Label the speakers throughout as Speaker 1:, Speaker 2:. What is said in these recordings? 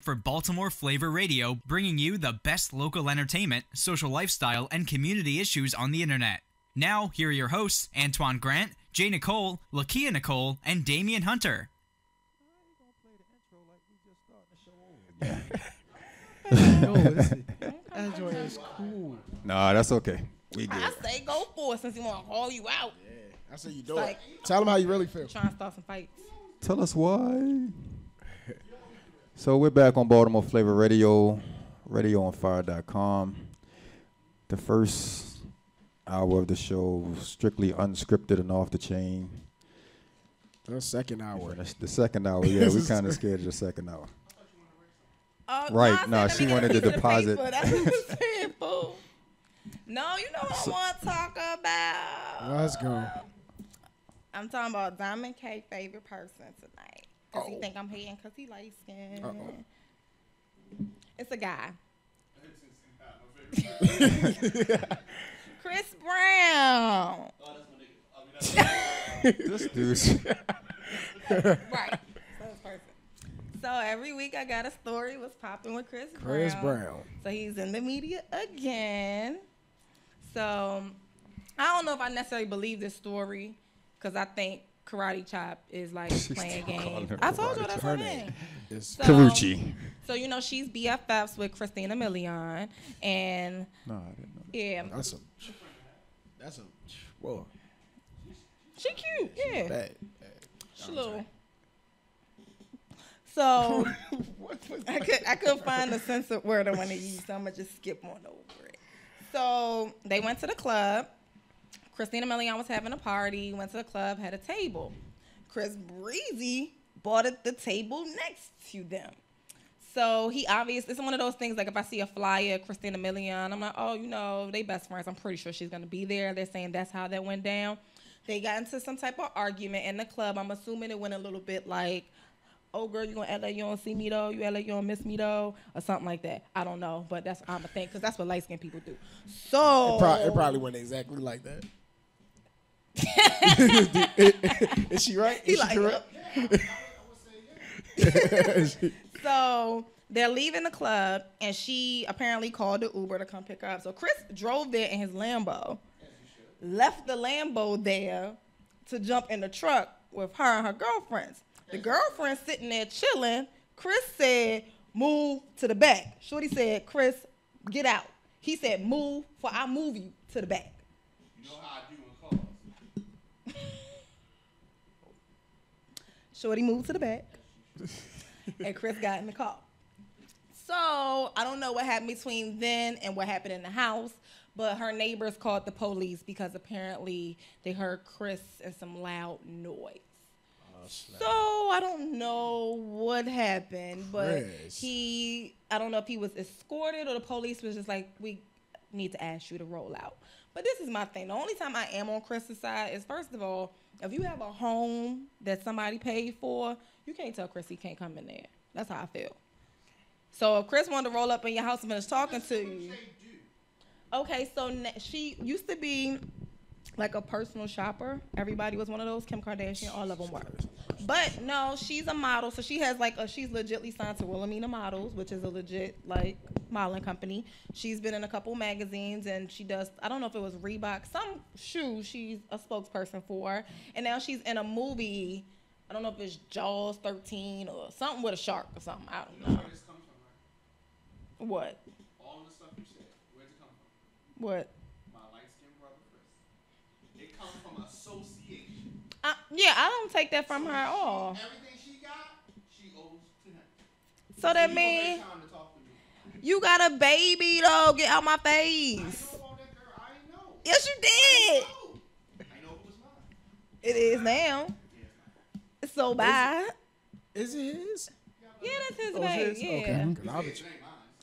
Speaker 1: for Baltimore Flavor Radio, bringing you the best local entertainment, social lifestyle, and community issues on the internet. Now, here are your hosts, Antoine Grant, Jay Nicole, Lakia Nicole, and Damian Hunter.
Speaker 2: That joint is cool.
Speaker 3: Nah, that's okay. We good.
Speaker 4: I say go for it since he want to haul you out.
Speaker 2: Yeah, I say you do it. Tell them how you really feel.
Speaker 4: Trying to start some fights.
Speaker 3: Tell us why. So we're back on Baltimore Flavor Radio, radioonfire.com. The first hour of the show was strictly unscripted and off the chain.
Speaker 2: The second hour.
Speaker 3: The second hour, yeah, we kind of scared of the second hour.
Speaker 4: Right,
Speaker 3: no, she wanted to deposit.
Speaker 4: That's what I'm saying, fool. No, you know what I want to talk about.
Speaker 2: Let's go.
Speaker 4: I'm talking about Diamond K favorite person tonight. Does he think I'm hating because he light skinned? It's a guy. Chris Brown.
Speaker 3: This dude's.
Speaker 4: Right. So it's perfect. So every week I got a story what's popping with Chris Brown. So he's in the media again. So I don't know if I necessarily believe this story because I think Karate Chop is like playing games. I told you that's her name.
Speaker 3: Karuchi.
Speaker 4: So you know she's BFFs with Christina Milian, and
Speaker 3: No, I didn't know.
Speaker 4: Yeah,
Speaker 2: That's a whoa.
Speaker 4: She cute, yeah.
Speaker 2: Bad.
Speaker 4: She little. So I couldn't find the censored word I want to use, so I'm gonna just skip on over it. So they went to the club. Christina Milian was having a party, went to the club, had a table. Chris Breezy bought at the table next to them. So he obviously, it's one of those things like if I see a flyer, Christina Milian, I'm like, oh, you know, they best friends. I'm pretty sure she's going to be there. They're saying that's how that went down. They got into some type of argument in the club. I'm assuming it went a little bit like, oh, girl, you going to act like you don't see me, though? You act like you don't miss me, though? Or something like that. I don't know, but that's what I'm going to think because that's what light-skinned people do. So
Speaker 2: It probably went exactly like that. Is she right? Is she correct?
Speaker 4: So they're leaving the club, and she apparently called the Uber to come pick her up. So Chris drove there in his Lambo, left the Lambo there to jump in the truck with her and her girlfriends. The girlfriend sitting there chilling. Chris said, move to the back. Shorty said, Chris, get out. He said, move, for I move you to the back.
Speaker 5: You know how I do in cars.
Speaker 4: Shorty moved to the back, and Chris got in the car. So I don't know what happened between then and what happened in the house, but her neighbors called the police because apparently they heard Chris and some loud noise. So I don't know what happened, but I don't know if he was escorted or the police was just like, we need to ask you to roll out. But this is my thing. The only time I am on Chris's side is, first of all, if you have a home that somebody paid for, you can't tell Chris he can't come in there. That's how I feel. So if Chris wanted to roll up in your house and finish talking to you. Okay, so she used to be like a personal shopper. Everybody was one of those. Kim Kardashian, all of them were. But no, she's a model, so she has like she's legitly signed to Wilhelmina Models, which is a legit like modeling company. She's been in a couple magazines, and she does, I don't know if it was Reebok, some shoes she's a spokesperson for. And now she's in a movie, I don't know if it's Jaws 13 or something with a shark or something. I don't know.
Speaker 5: Where this comes from, right?
Speaker 4: What?
Speaker 5: All the stuff you said, where'd it come from?
Speaker 4: What?
Speaker 5: My light-skinned brother, Chris. It comes from association.
Speaker 4: Yeah, I don't take that from her at all.
Speaker 5: Everything she got, she owes to him.
Speaker 4: So that means you got a baby, though. Get out my face.
Speaker 5: I know about that girl. I ain't know.
Speaker 4: Yes, you did.
Speaker 5: I know it was mine.
Speaker 4: It is now. So bye.
Speaker 2: Is it his?
Speaker 4: Yeah, that's his baby. Yeah.
Speaker 2: Okay.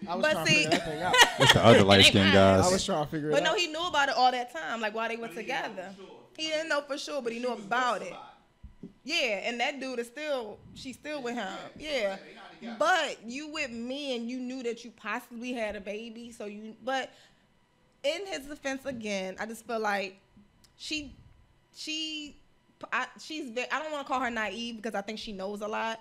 Speaker 2: I was
Speaker 4: But
Speaker 2: trying
Speaker 4: see-
Speaker 2: to figure that thing out.
Speaker 3: What's the other light-skinned guys?
Speaker 2: I was trying to figure it
Speaker 4: But
Speaker 2: out.
Speaker 4: no, he knew about it all that time, like while they were together. He didn't know for sure, but he knew about it. Yeah, and that dude is she's still with him. Yeah. But you with me and you knew that you possibly had a baby, but in his defense again, I just feel like she's I don't want to call her naive because I think she knows a lot.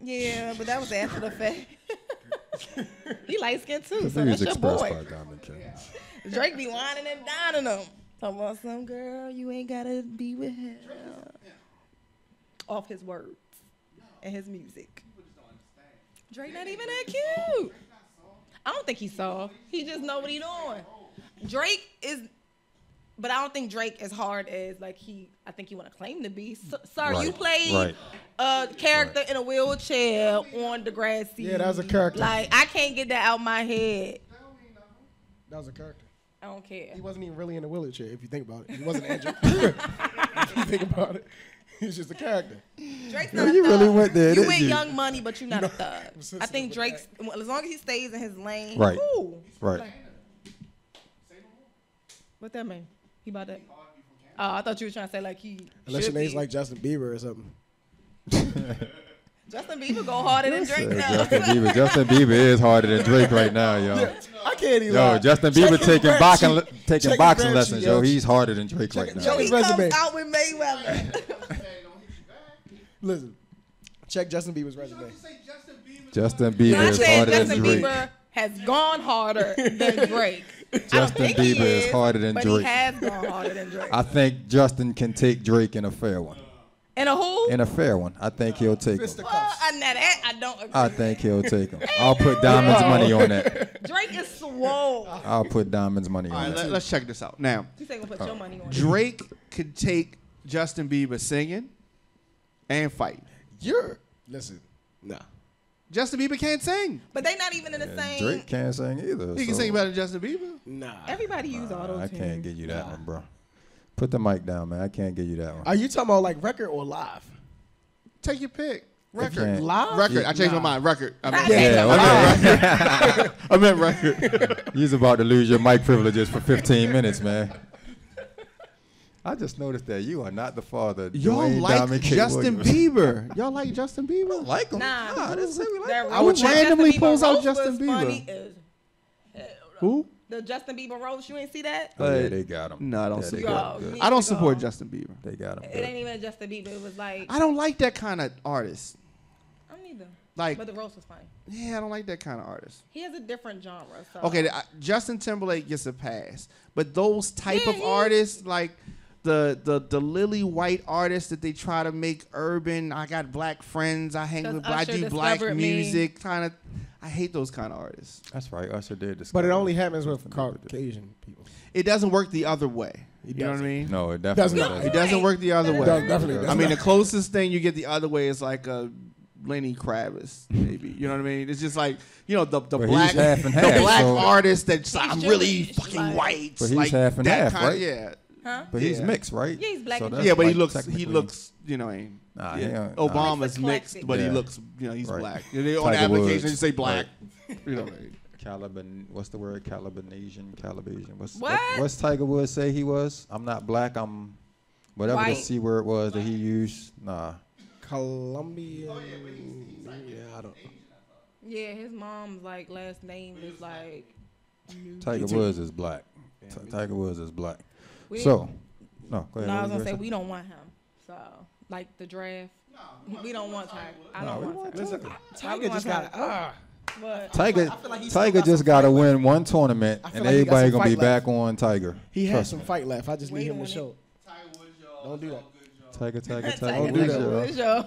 Speaker 4: Yeah, but that was after the fact. He light skinned too, so
Speaker 3: Views
Speaker 4: that's your
Speaker 3: expressed
Speaker 4: boy.
Speaker 3: by Diamond King.
Speaker 4: Drake be whining and dining them. Talking about some girl, you ain't gotta be with him. Off his words and his music. Drake not even that cute. I don't think he's soft. He just know what he doing. Drake is, but I don't think Drake as hard as I think he want to claim to be. Sir, you played a character in a wheelchair on Degrassi.
Speaker 2: Yeah, that was a character.
Speaker 4: Like, I can't get that out my head.
Speaker 2: That was a character.
Speaker 4: I don't care.
Speaker 2: He wasn't even really in a wheelchair, if you think about it. He wasn't Andrew. If you think about it. He's just a character.
Speaker 4: Drake's not a
Speaker 3: you
Speaker 4: thug.
Speaker 3: really went there,
Speaker 4: You
Speaker 3: didn't
Speaker 4: with
Speaker 3: you?
Speaker 4: Young Money, but you're not a thug. I think Drake's, as long as he stays in his lane,
Speaker 3: Right.
Speaker 4: cool.
Speaker 3: Right.
Speaker 4: Like, what that mean? He about that? Oh, I thought you were trying to say like he.
Speaker 2: Unless
Speaker 4: should
Speaker 2: your name's
Speaker 4: be.
Speaker 2: like Justin Bieber or something.
Speaker 4: Justin Bieber go harder than Drake now.
Speaker 3: Justin Bieber is harder than Drake right now, yo.
Speaker 2: I can't even
Speaker 3: Yo,
Speaker 2: lie.
Speaker 3: Justin
Speaker 2: Check
Speaker 3: Bieber
Speaker 2: his
Speaker 3: taking
Speaker 2: rap
Speaker 3: boxing
Speaker 2: sheet. Check his
Speaker 3: boxing
Speaker 2: rap
Speaker 3: lessons,
Speaker 2: sheet,
Speaker 3: yo. He's harder than Drake right
Speaker 2: check
Speaker 3: now.
Speaker 2: his
Speaker 4: He comes
Speaker 2: resume.
Speaker 4: out with Mayweather.
Speaker 2: Listen, check Justin Bieber's resume.
Speaker 3: Justin Bieber
Speaker 4: I
Speaker 3: is
Speaker 4: said
Speaker 3: harder than
Speaker 4: Justin
Speaker 3: Drake.
Speaker 4: Bieber has gone harder than Drake. I don't
Speaker 3: Justin
Speaker 4: think he
Speaker 3: Bieber is harder than
Speaker 4: but
Speaker 3: Drake.
Speaker 4: he has gone harder than Drake.
Speaker 3: I think Justin can take Drake in a fair one.
Speaker 4: And a who?
Speaker 3: In a fair one, I think he'll take him.
Speaker 4: Well, that I don't agree.
Speaker 3: I think he'll take him. I'll put Diamond's money on that.
Speaker 4: Drake is swole.
Speaker 3: I'll put Diamond's money
Speaker 5: All
Speaker 3: on
Speaker 5: right,
Speaker 3: that.
Speaker 5: let's check this out. Now,
Speaker 4: You say gonna put your money on it.
Speaker 5: Drake could take Justin Bieber singing and fight.
Speaker 2: Listen, nah.
Speaker 5: Justin Bieber can't sing.
Speaker 4: But they not even in the same.
Speaker 3: Drake can't sing either.
Speaker 5: He can
Speaker 3: so
Speaker 5: sing better than Justin Bieber.
Speaker 2: Nah.
Speaker 4: Everybody use auto
Speaker 3: I
Speaker 4: tune.
Speaker 3: can't give you that one, bro. Put the mic down, man. I can't give you that one.
Speaker 2: Are you talking about like record or live?
Speaker 5: Take your pick.
Speaker 3: can't-
Speaker 5: Record.
Speaker 2: Live?
Speaker 5: Record. I changed my mind. Record. I meant,
Speaker 3: Yeah, okay.
Speaker 5: I meant record.
Speaker 3: You's about to lose your mic privileges for 15 minutes, man. I just noticed that you are not the father.
Speaker 5: Y'all
Speaker 3: Dwayne
Speaker 5: like
Speaker 3: Diamond K.
Speaker 5: Justin
Speaker 3: Williams.
Speaker 5: Bieber. Y'all like Justin Bieber?
Speaker 3: Like him?
Speaker 4: Nah.
Speaker 3: I didn't say we like
Speaker 4: That
Speaker 3: him.
Speaker 5: I would
Speaker 4: roast with
Speaker 5: randomly
Speaker 4: Justin
Speaker 5: pulls
Speaker 4: Bieber
Speaker 5: out
Speaker 4: roast
Speaker 5: Justin
Speaker 4: was
Speaker 5: Bieber.
Speaker 4: funny as hell.
Speaker 5: Who?
Speaker 4: The Justin Bieber roast, you ain't see that?
Speaker 3: Oh, yeah, they got him.
Speaker 5: No, I don't
Speaker 3: Yeah,
Speaker 5: see
Speaker 3: they
Speaker 5: that.
Speaker 3: got him
Speaker 4: Yo,
Speaker 3: good.
Speaker 5: I don't support Justin Bieber.
Speaker 3: They got him
Speaker 4: It
Speaker 3: good.
Speaker 4: ain't even a Justin Bieber. It was like,
Speaker 5: I don't like that kind of artist.
Speaker 4: I don't either.
Speaker 5: Like,
Speaker 4: But the roast was funny.
Speaker 5: yeah, I don't like that kind of artist.
Speaker 4: He has a different genre. So.
Speaker 5: Okay, Justin Timberlake gets a pass, but those type
Speaker 4: Yeah,
Speaker 5: of
Speaker 4: he-
Speaker 5: artists, like the lily white artists that they try to make urban. I got black friends. I hang
Speaker 4: 'Cause
Speaker 5: with. I
Speaker 4: Usher
Speaker 5: do black
Speaker 4: discovered me.
Speaker 5: music. Kind of. I hate those kind of artists.
Speaker 3: That's right. Usher did this.
Speaker 2: But it only happens with Caucasian people.
Speaker 5: It doesn't work the other way. You know what I
Speaker 2: doesn't.
Speaker 5: mean?
Speaker 3: No, it definitely
Speaker 2: Doesn't.
Speaker 3: doesn't.
Speaker 5: It doesn't work the other way.
Speaker 2: Definitely.
Speaker 5: I mean, the closest thing you get the other way is like a Lenny Kravitz, maybe. You know what I mean? It's just like, you know, the
Speaker 3: But
Speaker 5: black
Speaker 3: he's half and
Speaker 5: the
Speaker 3: half,
Speaker 5: black
Speaker 3: so-
Speaker 5: artist that's like, I'm
Speaker 4: He's
Speaker 5: really
Speaker 4: Jewish,
Speaker 5: fucking
Speaker 4: like-
Speaker 5: white.
Speaker 3: But he's
Speaker 5: like
Speaker 3: half and
Speaker 5: that
Speaker 3: half,
Speaker 5: kinda-
Speaker 3: right?
Speaker 5: Yeah.
Speaker 4: Huh?
Speaker 3: But he's
Speaker 5: Yeah.
Speaker 3: mixed, right?
Speaker 4: Yeah, he's black and
Speaker 3: that's
Speaker 5: Yeah, but he
Speaker 3: like
Speaker 5: looks
Speaker 3: technically-
Speaker 5: you know,
Speaker 3: Nah,
Speaker 5: yeah.
Speaker 3: he don't-
Speaker 5: Obama's
Speaker 4: Mixed
Speaker 5: mixed,
Speaker 4: eclectic.
Speaker 5: but he
Speaker 3: Yeah.
Speaker 5: looks, you know, he's
Speaker 3: Right.
Speaker 5: black. On the
Speaker 3: Tiger
Speaker 5: application,
Speaker 3: Woods.
Speaker 5: you say black. You know what I mean?
Speaker 3: What's the word? Calibinasian.
Speaker 4: What?
Speaker 3: What's Tiger Woods say he was? I'm not black. I'm whatever
Speaker 4: White.
Speaker 3: the C word was that he used. Nah.
Speaker 2: Colombian. Yeah, I don't.
Speaker 4: Yeah, his mom's like last name is like.
Speaker 3: Tiger Woods is black. Tiger Woods is black.
Speaker 4: We-
Speaker 3: So, no, go ahead.
Speaker 4: No, I
Speaker 3: What
Speaker 4: was gonna
Speaker 3: you
Speaker 4: say
Speaker 3: gonna
Speaker 4: we don't want him. So like the draft, we don't want Tiger. I
Speaker 3: No,
Speaker 4: don't
Speaker 3: we
Speaker 4: want
Speaker 3: want
Speaker 4: Tiger.
Speaker 2: Listen,
Speaker 4: I
Speaker 2: Tiger
Speaker 4: want
Speaker 2: just got
Speaker 4: Tiger. But
Speaker 3: Tiger,
Speaker 2: feel like he still
Speaker 3: Tiger
Speaker 2: got
Speaker 3: just
Speaker 2: some
Speaker 3: got to
Speaker 2: fight
Speaker 3: win one tournament,
Speaker 2: I feel
Speaker 3: and
Speaker 2: like he got
Speaker 3: everybody
Speaker 2: some
Speaker 3: gonna be
Speaker 2: fight
Speaker 3: back
Speaker 2: left.
Speaker 3: on Tiger.
Speaker 2: He had
Speaker 3: Trust
Speaker 2: some
Speaker 3: me.
Speaker 2: fight left. I just need
Speaker 4: Wait
Speaker 2: him
Speaker 4: on
Speaker 2: to
Speaker 4: it.
Speaker 2: show. Don't do that.
Speaker 3: Tiger.
Speaker 4: Tiger,
Speaker 3: Woods,
Speaker 4: Tiger
Speaker 3: yo.
Speaker 4: Woods, yo.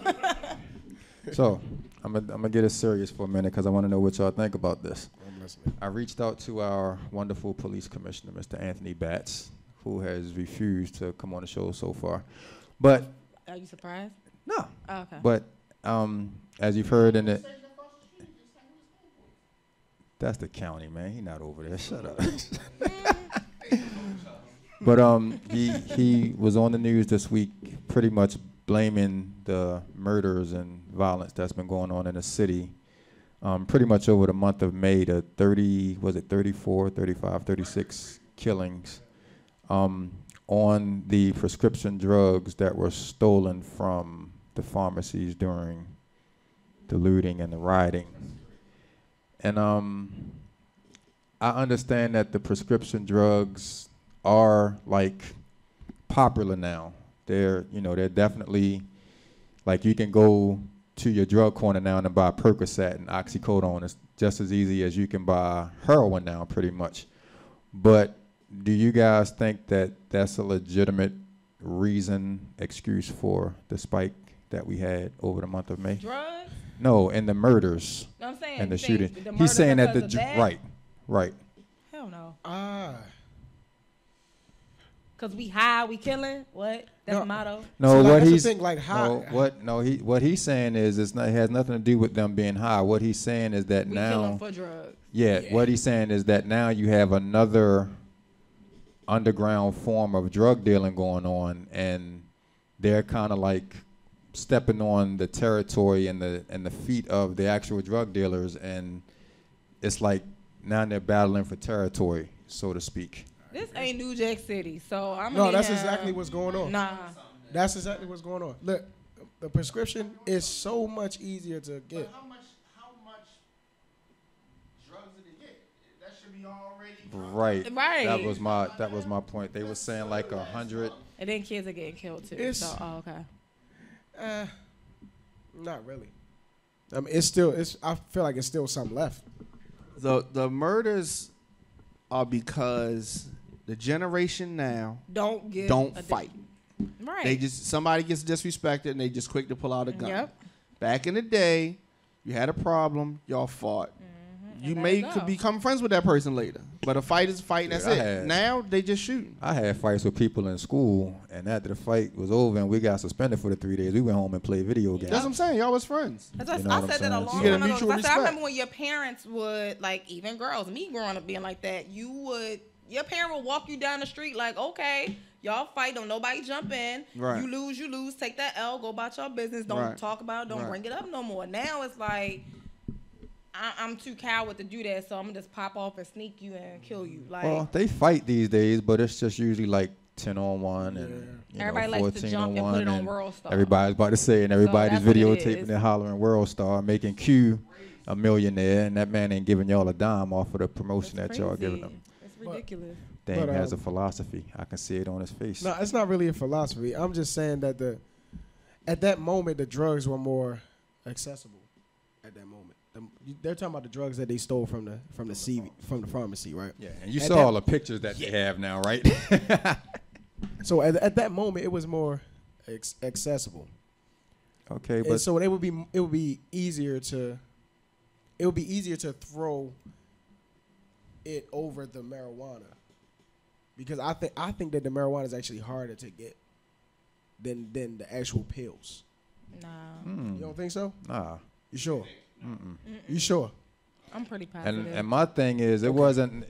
Speaker 3: So, I'm gonna get it serious for a minute because I want to know what y'all think about this.
Speaker 2: I'm listening.
Speaker 3: I reached out to our wonderful police commissioner, Mr. Anthony Batts, who has refused to come on the show so far. But
Speaker 4: Are you surprised?
Speaker 3: no.
Speaker 4: Oh, okay.
Speaker 3: But as you've heard in it, that's the county, man. He not over there. Shut up. But he was on the news this week, pretty much blaming the murders and violence that's been going on in the city. Pretty much over the month of May, the 34, 35, 36 killings on the prescription drugs that were stolen from the pharmacies during the looting and the rioting. And I understand that the prescription drugs are like popular now. They're definitely like you can go to your drug corner now and buy Percocet and oxycodone. It's just as easy as you can buy heroin now, pretty much. But do you guys think that that's a legitimate excuse for the spike that we had over the month of May?
Speaker 4: Drugs?
Speaker 3: No, and the murders.
Speaker 4: No, I'm saying
Speaker 3: and the shooting.
Speaker 4: The
Speaker 3: He's saying that
Speaker 4: because of that?
Speaker 3: right.
Speaker 4: Hell no. Cause we high, we killing. What? That's the motto.
Speaker 3: No,
Speaker 2: so
Speaker 3: what
Speaker 2: that's the
Speaker 3: he's
Speaker 2: thing, like high.
Speaker 3: What he's saying is it has nothing to do with them being high. What he's saying is that
Speaker 4: we
Speaker 3: now
Speaker 4: killing for drugs.
Speaker 3: Yeah, what he's saying is that now you have another underground form of drug dealing going on, and they're kind of like stepping on the territory and the feet of the actual drug dealers, and it's like now they're battling for territory, so to speak.
Speaker 4: This ain't New Jack City, so I'm
Speaker 2: No, that's exactly what's going on.
Speaker 4: Nah.
Speaker 2: That's exactly what's going on. Look, the prescription is so much easier to get.
Speaker 5: But how much drugs did they get? That should be already
Speaker 4: Right.
Speaker 3: That was my point. They were saying like 100.
Speaker 4: And then kids are getting killed too. Okay.
Speaker 2: Not really. I mean, I feel like it's still something left.
Speaker 5: The murders are because the generation now don't fight.
Speaker 4: Right.
Speaker 5: Somebody gets disrespected and they just quick to pull out a gun.
Speaker 4: Yep.
Speaker 5: Back in the day, you had a problem, y'all fought. You could become friends with that person later. But a fight is a fight, and that's it. Now they just shooting.
Speaker 3: I had fights with people in school, and after the fight was over and we got suspended for the 3 days, we went home and played video games.
Speaker 5: That's what I'm saying. Y'all was friends.
Speaker 4: I said that a long
Speaker 5: You get a
Speaker 4: time ago.
Speaker 5: mutual
Speaker 4: I
Speaker 5: respect.
Speaker 4: remember when your parents would, like, even girls, me growing up being like that, your parent would walk you down the street like, okay, y'all fight, don't nobody jump in.
Speaker 5: Right.
Speaker 4: You lose, take that L, go about your business, don't talk about it, don't bring it up no more. Now it's like, I'm too coward to do that, so I'm gonna just pop off and sneak you and kill you. Like,
Speaker 3: well, they fight these days, but it's just usually like 10-on-1 and
Speaker 4: everybody likes to jump and put it on World Star.
Speaker 3: Everybody's about to say, and everybody's
Speaker 4: that's what it
Speaker 3: videotaping
Speaker 4: is.
Speaker 3: and hollering World Star, making Q a millionaire, and that man ain't giving y'all a dime off of the promotion that y'all giving him.
Speaker 4: It's ridiculous.
Speaker 3: Dame has a philosophy. I can see it on his face.
Speaker 2: No, it's not really a philosophy. I'm just saying that at that moment the drugs were more accessible. At that moment, they're talking about the drugs that they stole from the pharmacy, right?
Speaker 3: Yeah, and you saw all the pictures that they have now, right?
Speaker 2: So at that moment, it was more accessible.
Speaker 3: Okay, but
Speaker 2: and so it would be easier to throw it over the marijuana, because I think that the marijuana is actually harder to get than the actual pills.
Speaker 4: Nah.
Speaker 2: You don't think so?
Speaker 3: Nah.
Speaker 2: You sure? You sure?
Speaker 4: I'm pretty positive.
Speaker 3: And my thing is, it wasn't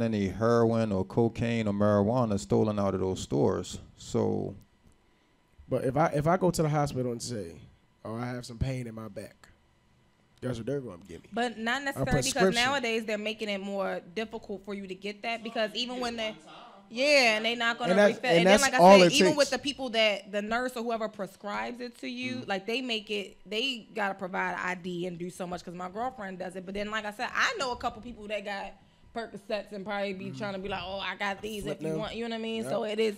Speaker 3: any heroin or cocaine or marijuana stolen out of those stores. So,
Speaker 2: but if I go to the hospital and say, "Oh, I have some pain in my back," guess what they're going to give me?
Speaker 4: But not necessarily, because nowadays they're making it more difficult for you to get that, because even when they and they're not going to refill. And then, like I said, even with the people that the nurse or whoever prescribes it to you, like they got to provide an ID and do so much, because my girlfriend does it. But then, like I said, I know a couple people that got Percocets and probably be trying to be like, oh, I got these if you want, you know what I mean? Yep. So it is.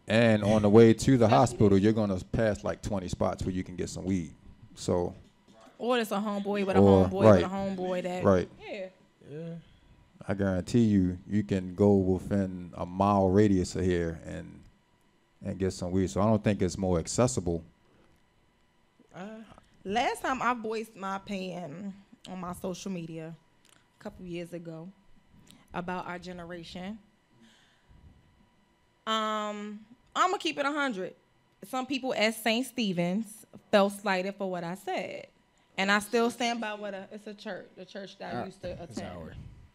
Speaker 3: And on the way to the hospital, you're going to pass like 20 spots where you can get some weed. So.
Speaker 4: Or it's a homeboy with a homeboy with a homeboy that.
Speaker 3: Right.
Speaker 4: Yeah.
Speaker 3: I guarantee you can go within a mile radius of here and get some weed. So I don't think it's more accessible.
Speaker 4: Last time I voiced my opinion on my social media a couple years ago about our generation, I'm going to keep it 100. Some people at St. Stephen's felt slighted for what I said. And I still stand by it's a church, the church that I used to attend.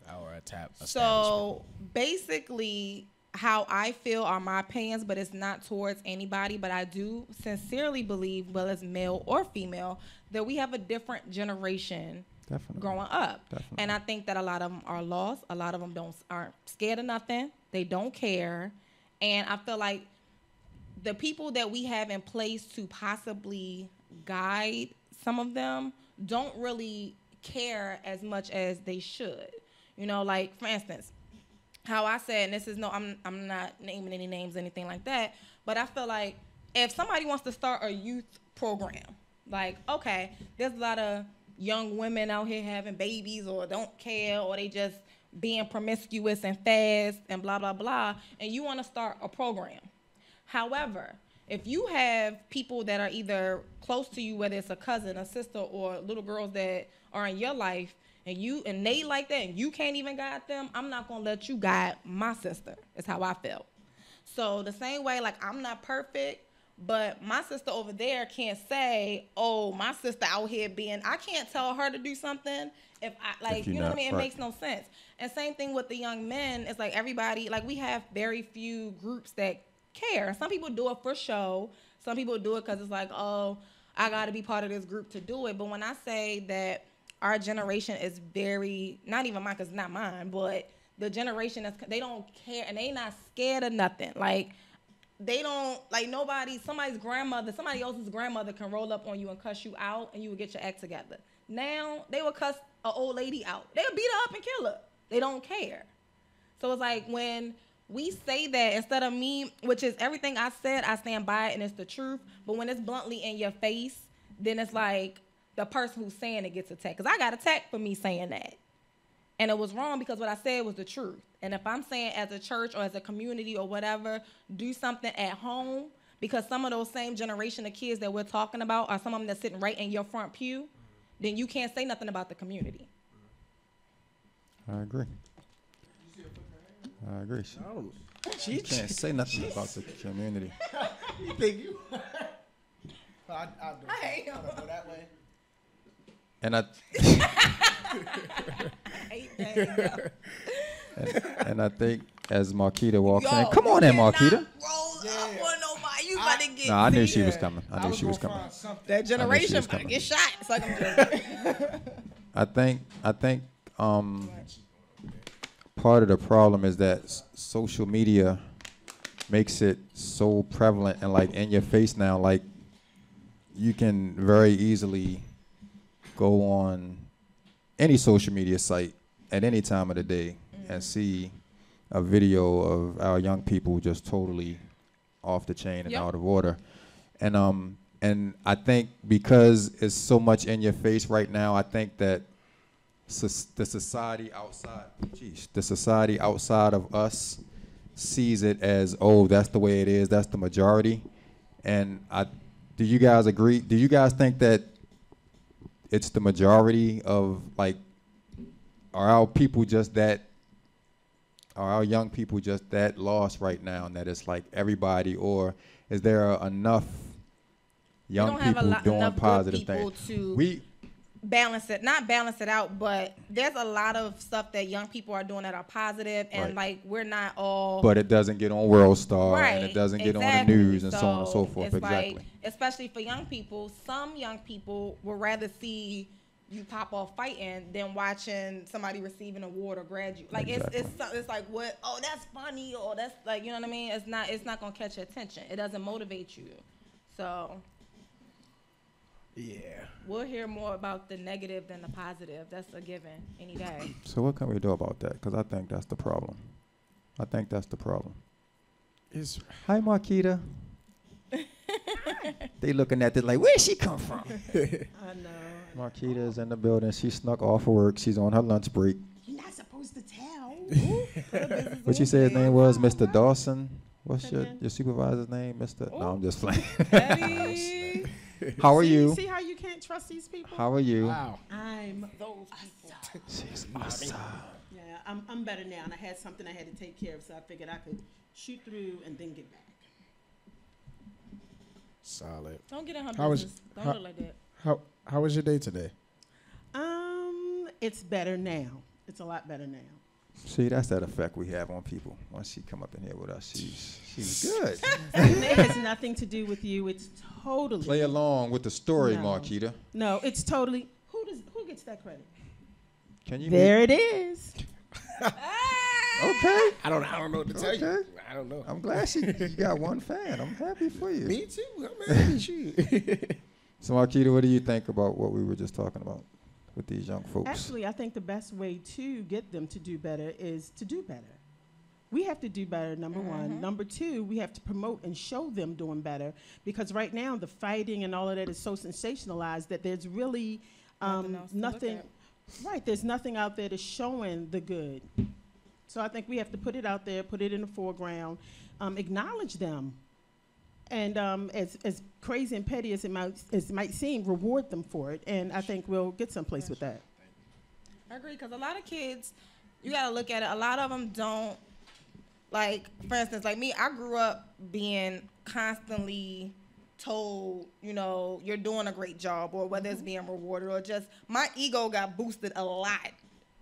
Speaker 2: Our tap.
Speaker 4: So basically, how I feel are my opinions, but it's not towards anybody. But I do sincerely believe, whether it's male or female, that we have a different generation growing up. Definitely. And I think that a lot of them are lost. A lot of them aren't scared of nothing. They don't care. And I feel like the people that we have in place to possibly guide some of them don't really care as much as they should. You know, like, for instance, how I said, and this is I'm not naming any names, anything like that, but I feel like if somebody wants to start a youth program, Like, okay, there's a lot of young women out here having babies or don't care or they just being promiscuous and fast and blah, blah, blah, and you want to start a program. However, if you have people that are either close to you, whether it's a cousin, a sister, or little girls that are in your life, and they like that, and you can't even guide them, I'm not gonna let you guide my sister. Is how I felt. So the same way, like I'm not perfect, but my sister over there can't say, "Oh, my sister out here being." I can't tell her to do something if I like. You know what I mean? It makes no sense. And same thing with the young men. It's like everybody. Like we have very few groups that care. Some people do it for show. Some people do it because it's like, oh, I got to be part of this group to do it. But when I say that our generation is very, not even mine because it's not mine, but the generation that's, they don't care and they not scared of nothing. Like they don't, like nobody, somebody else's grandmother can roll up on you and cuss you out and you would get your act together. Now they would cuss an old lady out. They would beat her up and kill her. They don't care. So it's like when we say that instead of me, which is everything I said, I stand by it and it's the truth. But when it's bluntly in your face, then it's like the person who's saying it gets attacked. Because I got attacked for me saying that. And it was wrong because what I said was the truth. And if I'm saying as a church or as a community or whatever, do something at home, because some of those same generation of kids that we're talking about are some of them that's sitting right in your front pew, then you can't say nothing about the community.
Speaker 3: I agree. She can't say nothing about the community.
Speaker 2: You think you? I'll do it. I'll go that way.
Speaker 3: And and I think as Marquita walks in, come on in, Marquita. I knew she was coming. I knew she was coming.
Speaker 4: That generation might get shot. It's like I'm joking.
Speaker 3: I think part of the problem is that social media makes it so prevalent and like in your face now. Like you can very easily go on any social media site at any time of the day and see a video of our young people just totally off the chain and out of order. And I think because it's so much in your face right now, I think that the society outside of us sees it as, oh, that's the way it is, that's the majority. And do you guys agree? Do you guys think that it's the majority of, like, are our young people just that lost right now and that it's like everybody, or is there enough young people doing positive things?
Speaker 4: Not balance it out, but there's a lot of stuff that young people are doing that are positive, and like we're not all.
Speaker 3: But it doesn't get on World Star, and it doesn't get on the news, and so on and so forth. Exactly.
Speaker 4: Like, especially for young people, some young people would rather see you pop off fighting than watching somebody receive an award or graduate. Like it's like what? Oh, that's funny, or that's like, you know what I mean? It's not gonna catch your attention. It doesn't motivate you, so.
Speaker 2: Yeah.
Speaker 4: We'll hear more about the negative than the positive. That's a given any day.
Speaker 3: So what can we do about that? Because I think that's the problem. Hi, Marquita. They looking at it like, where'd she come from?
Speaker 4: I know.
Speaker 3: Marquita is in the building. She snuck off of work. She's on her lunch break.
Speaker 4: You're not supposed to tell.
Speaker 3: What you say his name was? Mr. Dawson? What's your supervisor's name? Mr. No, I'm just playing.
Speaker 6: Eddie.
Speaker 3: How are you?
Speaker 6: See how you can't trust these people?
Speaker 3: How are you?
Speaker 2: Wow.
Speaker 6: I'm those people.
Speaker 3: She's awesome.
Speaker 6: Yeah, I'm better now, and I had something I had to take care of, so I figured I could shoot through and then get back.
Speaker 2: Solid.
Speaker 4: Don't get in her business. Don't look like that.
Speaker 2: How was your day today?
Speaker 6: It's better now. It's a lot better now.
Speaker 3: See, that's that effect we have on people. Once she come up in here with us, she's good.
Speaker 6: It has nothing to do with you. It's totally.
Speaker 3: Play along with the story,
Speaker 6: No.
Speaker 3: Marquita.
Speaker 6: No, it's totally. Who gets that credit?
Speaker 3: Can you?
Speaker 6: There it is.
Speaker 3: Okay.
Speaker 2: I don't know what to tell you. I don't know.
Speaker 3: I'm glad you got one fan. I'm happy for you.
Speaker 2: Me too. I'm happy. Shoot.
Speaker 3: So, Marquita, what do you think about what we were just talking about with these young folks?
Speaker 6: Actually, I think the best way to get them to do better is to do better. we have to do better, number one. Number two, we have to promote and show them doing better, because right now the fighting and all of that is so sensationalized that there's really nothing right, there's nothing out there to showing the good. So I think we have to put it out there, put it in the foreground, acknowledge them, and as crazy and petty as it might seem, reward them for it, and I think we'll get someplace with that.
Speaker 4: I agree, because a lot of kids, you got to look at it, a lot of them don't, like, for instance, like me, I grew up being constantly told, you know, you're doing a great job, or whether it's being rewarded, or just my ego got boosted a lot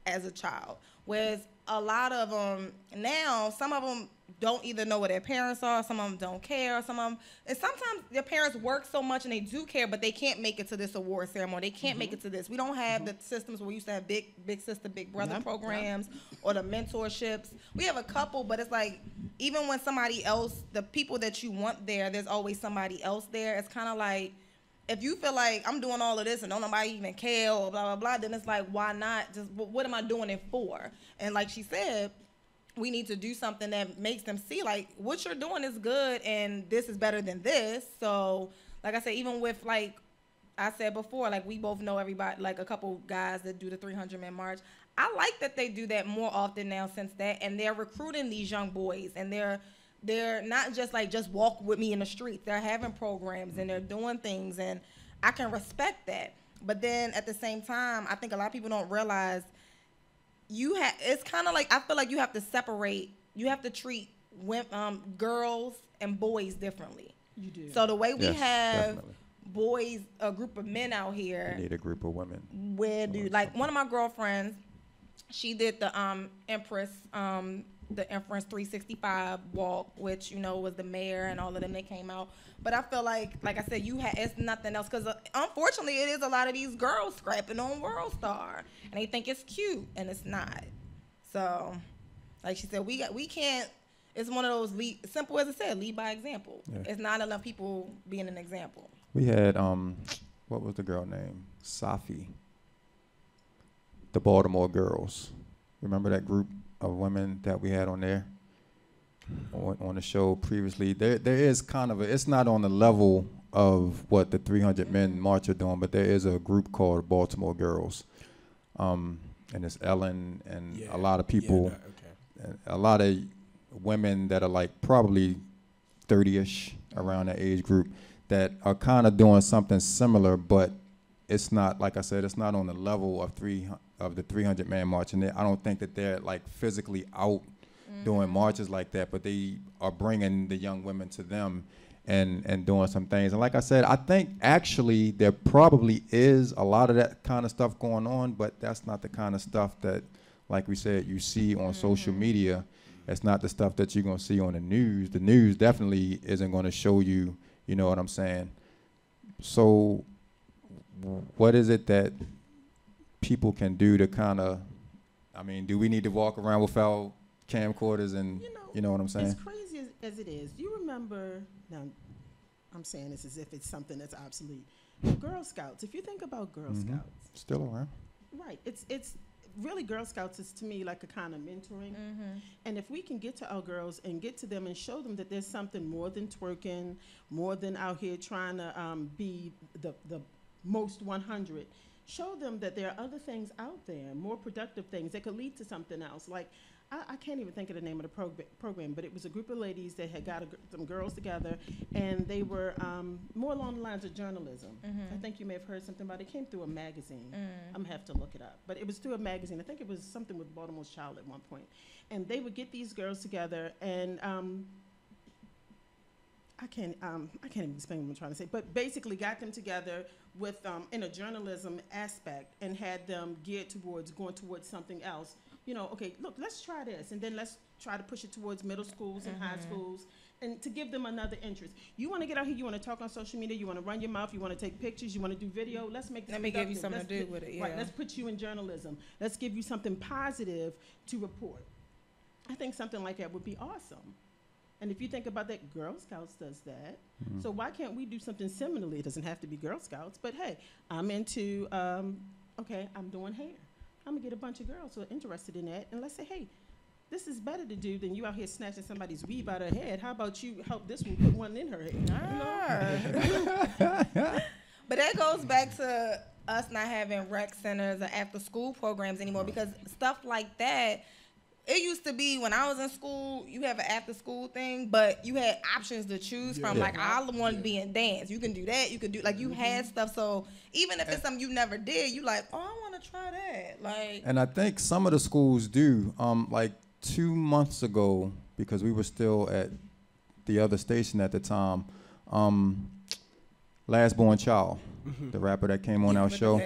Speaker 4: as a child. Whereas a lot of them now, some of them don't either know where their parents are, some of them don't care, some of them, and sometimes their parents work so much and they do care, but they can't make it to this award ceremony. They can't make it to this. We don't have the systems where we used to have big sister, big brother programs or the mentorships. We have a couple, but it's like, even when somebody else, the people that you want there, there's always somebody else there. It's kind of like, if you feel like I'm doing all of this and don't nobody even care or blah, blah, blah, then it's like, why not? Just, what am I doing it for? And like she said, we need to do something that makes them see, like, what you're doing is good and this is better than this. So, like I said, even with, like I said before, like, we both know everybody, like a couple guys that do the 300-man march. I like that they do that more often now since that, and they're recruiting these young boys, and they're not just like, just walk with me in the streets. They're having programs and they're doing things, and I can respect that. But then at the same time, I think a lot of people don't realize it's kind of like, I feel like you have to separate, you have to treat girls and boys differently. You do. So the way we have definitely. Boys, a group of men out here.
Speaker 3: You need a group of women.
Speaker 4: Where do, like, one of my girlfriends, she did the Empress 365 walk, which, you know, was the mayor and all of them that came out. But I feel like I said, it's nothing else, because unfortunately it is a lot of these girls scrapping on World Star, and they think it's cute, and it's not. So, like she said, we can't. It's one of those simple as it said, lead by example. Yeah. It's not enough people being an example.
Speaker 3: We had what was the girl name? Safi. The Baltimore Girls. Remember that group of women that we had on there on the show previously? There is kind of it's not on the level of what the 300 Men March are doing, but there is a group called Baltimore Girls, and it's Ellen and a lot of people, and a lot of women that are like probably 30ish around that age group that are kind of doing something similar, but it's not, like I said, it's not on the level of the 300 Man March, and I don't think that they're like physically out doing marches like that, but they are bringing the young women to them and doing some things. And like I said, I think actually there probably is a lot of that kind of stuff going on, but that's not the kind of stuff that, like we said, you see on social media. It's not the stuff that you're going to see on the news. The news definitely isn't going to show you, you know what I'm saying? So what is it that people can do to kind of, I mean, do we need to walk around without camcorders and, you know what I'm saying?
Speaker 6: As crazy as it is, you remember, now I'm saying this as if it's something that's obsolete, Girl Scouts. If you think about Girl Scouts.
Speaker 3: Still around.
Speaker 6: Right. It's really, Girl Scouts is to me like a kind of mentoring. And if we can get to our girls and get to them and show them that there's something more than twerking, more than out here trying to be the most 100, show them that there are other things out there, more productive things that could lead to something else. Like, I can't even think of the name of the program, but it was a group of ladies that had got some girls together, and they were more along the lines of journalism. I think you may have heard something about it. It came through a magazine. I'm going to have to look it up. But it was through a magazine. I think it was something with Baltimore's Child at one point. And they would get these girls together, and I can't even explain what I'm trying to say, but basically got them together with in a journalism aspect and had them geared towards going towards something else. You know, okay, look, let's try this, and then let's try to push it towards middle schools and high schools, and to give them another interest. You want to get out here, you want to talk on social media, you want to run your mouth, you want to take pictures, you want to do video, let's make this
Speaker 4: Let me give you something to do with it,
Speaker 6: Right, let's put you in journalism. Let's give you something positive to report. I think something like that would be awesome. And if you think about that, Girl Scouts does that. So why can't we do something similarly? It doesn't have to be Girl Scouts, but hey, I'm into, okay, I'm doing hair. I'm going to get a bunch of girls who are interested in that, and let's say, hey, this is better to do than you out here snatching somebody's weave out of her head. How about you help this one put one in her head? You know?
Speaker 4: But that goes back to us not having rec centers or after school programs anymore, because stuff like that, it used to be when I was in school, you have an after school thing, but you had options to choose from. Like, I want to be in dance. You can do that. You can do, like, you had stuff. So even if it's something you never did, you like, oh, I want to try that. Like,
Speaker 3: and I think some of the schools do. Like 2 months ago, because we were still at the other station at the time, Last Born Child, the rapper that came on our show.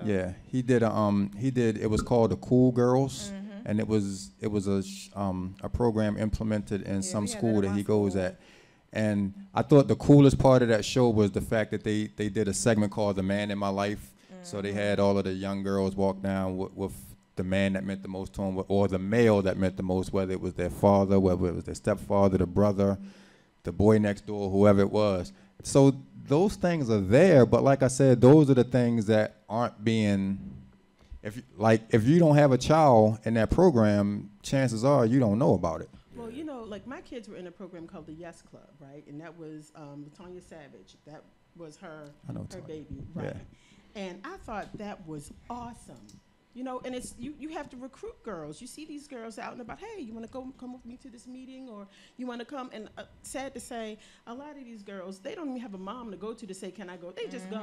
Speaker 3: Yeah, he did it was called the Cool Girls. And it was a program implemented in some school that he goes at. And I thought the coolest part of that show was the fact that they did a segment called The Man in My Life. So they had all of the young girls walk down with the man that meant the most to them, or the male that meant the most, whether it was their father, whether it was their stepfather, the brother, the boy next door, whoever it was. So those things are there, but like I said, those are the things that aren't being... If you don't have a child in that program, chances are you don't know about it.
Speaker 6: Well, you know, like my kids were in a program called the Yes Club, right? And that was LaTonya Savage. That was her baby, right? Yeah. And I thought that was awesome. You know, and it's you have to recruit girls. You see these girls out and about, hey, you want to come with me to this meeting, or you want to come? And sad to say, a lot of these girls, they don't even have a mom to go to say, can I go? They just go.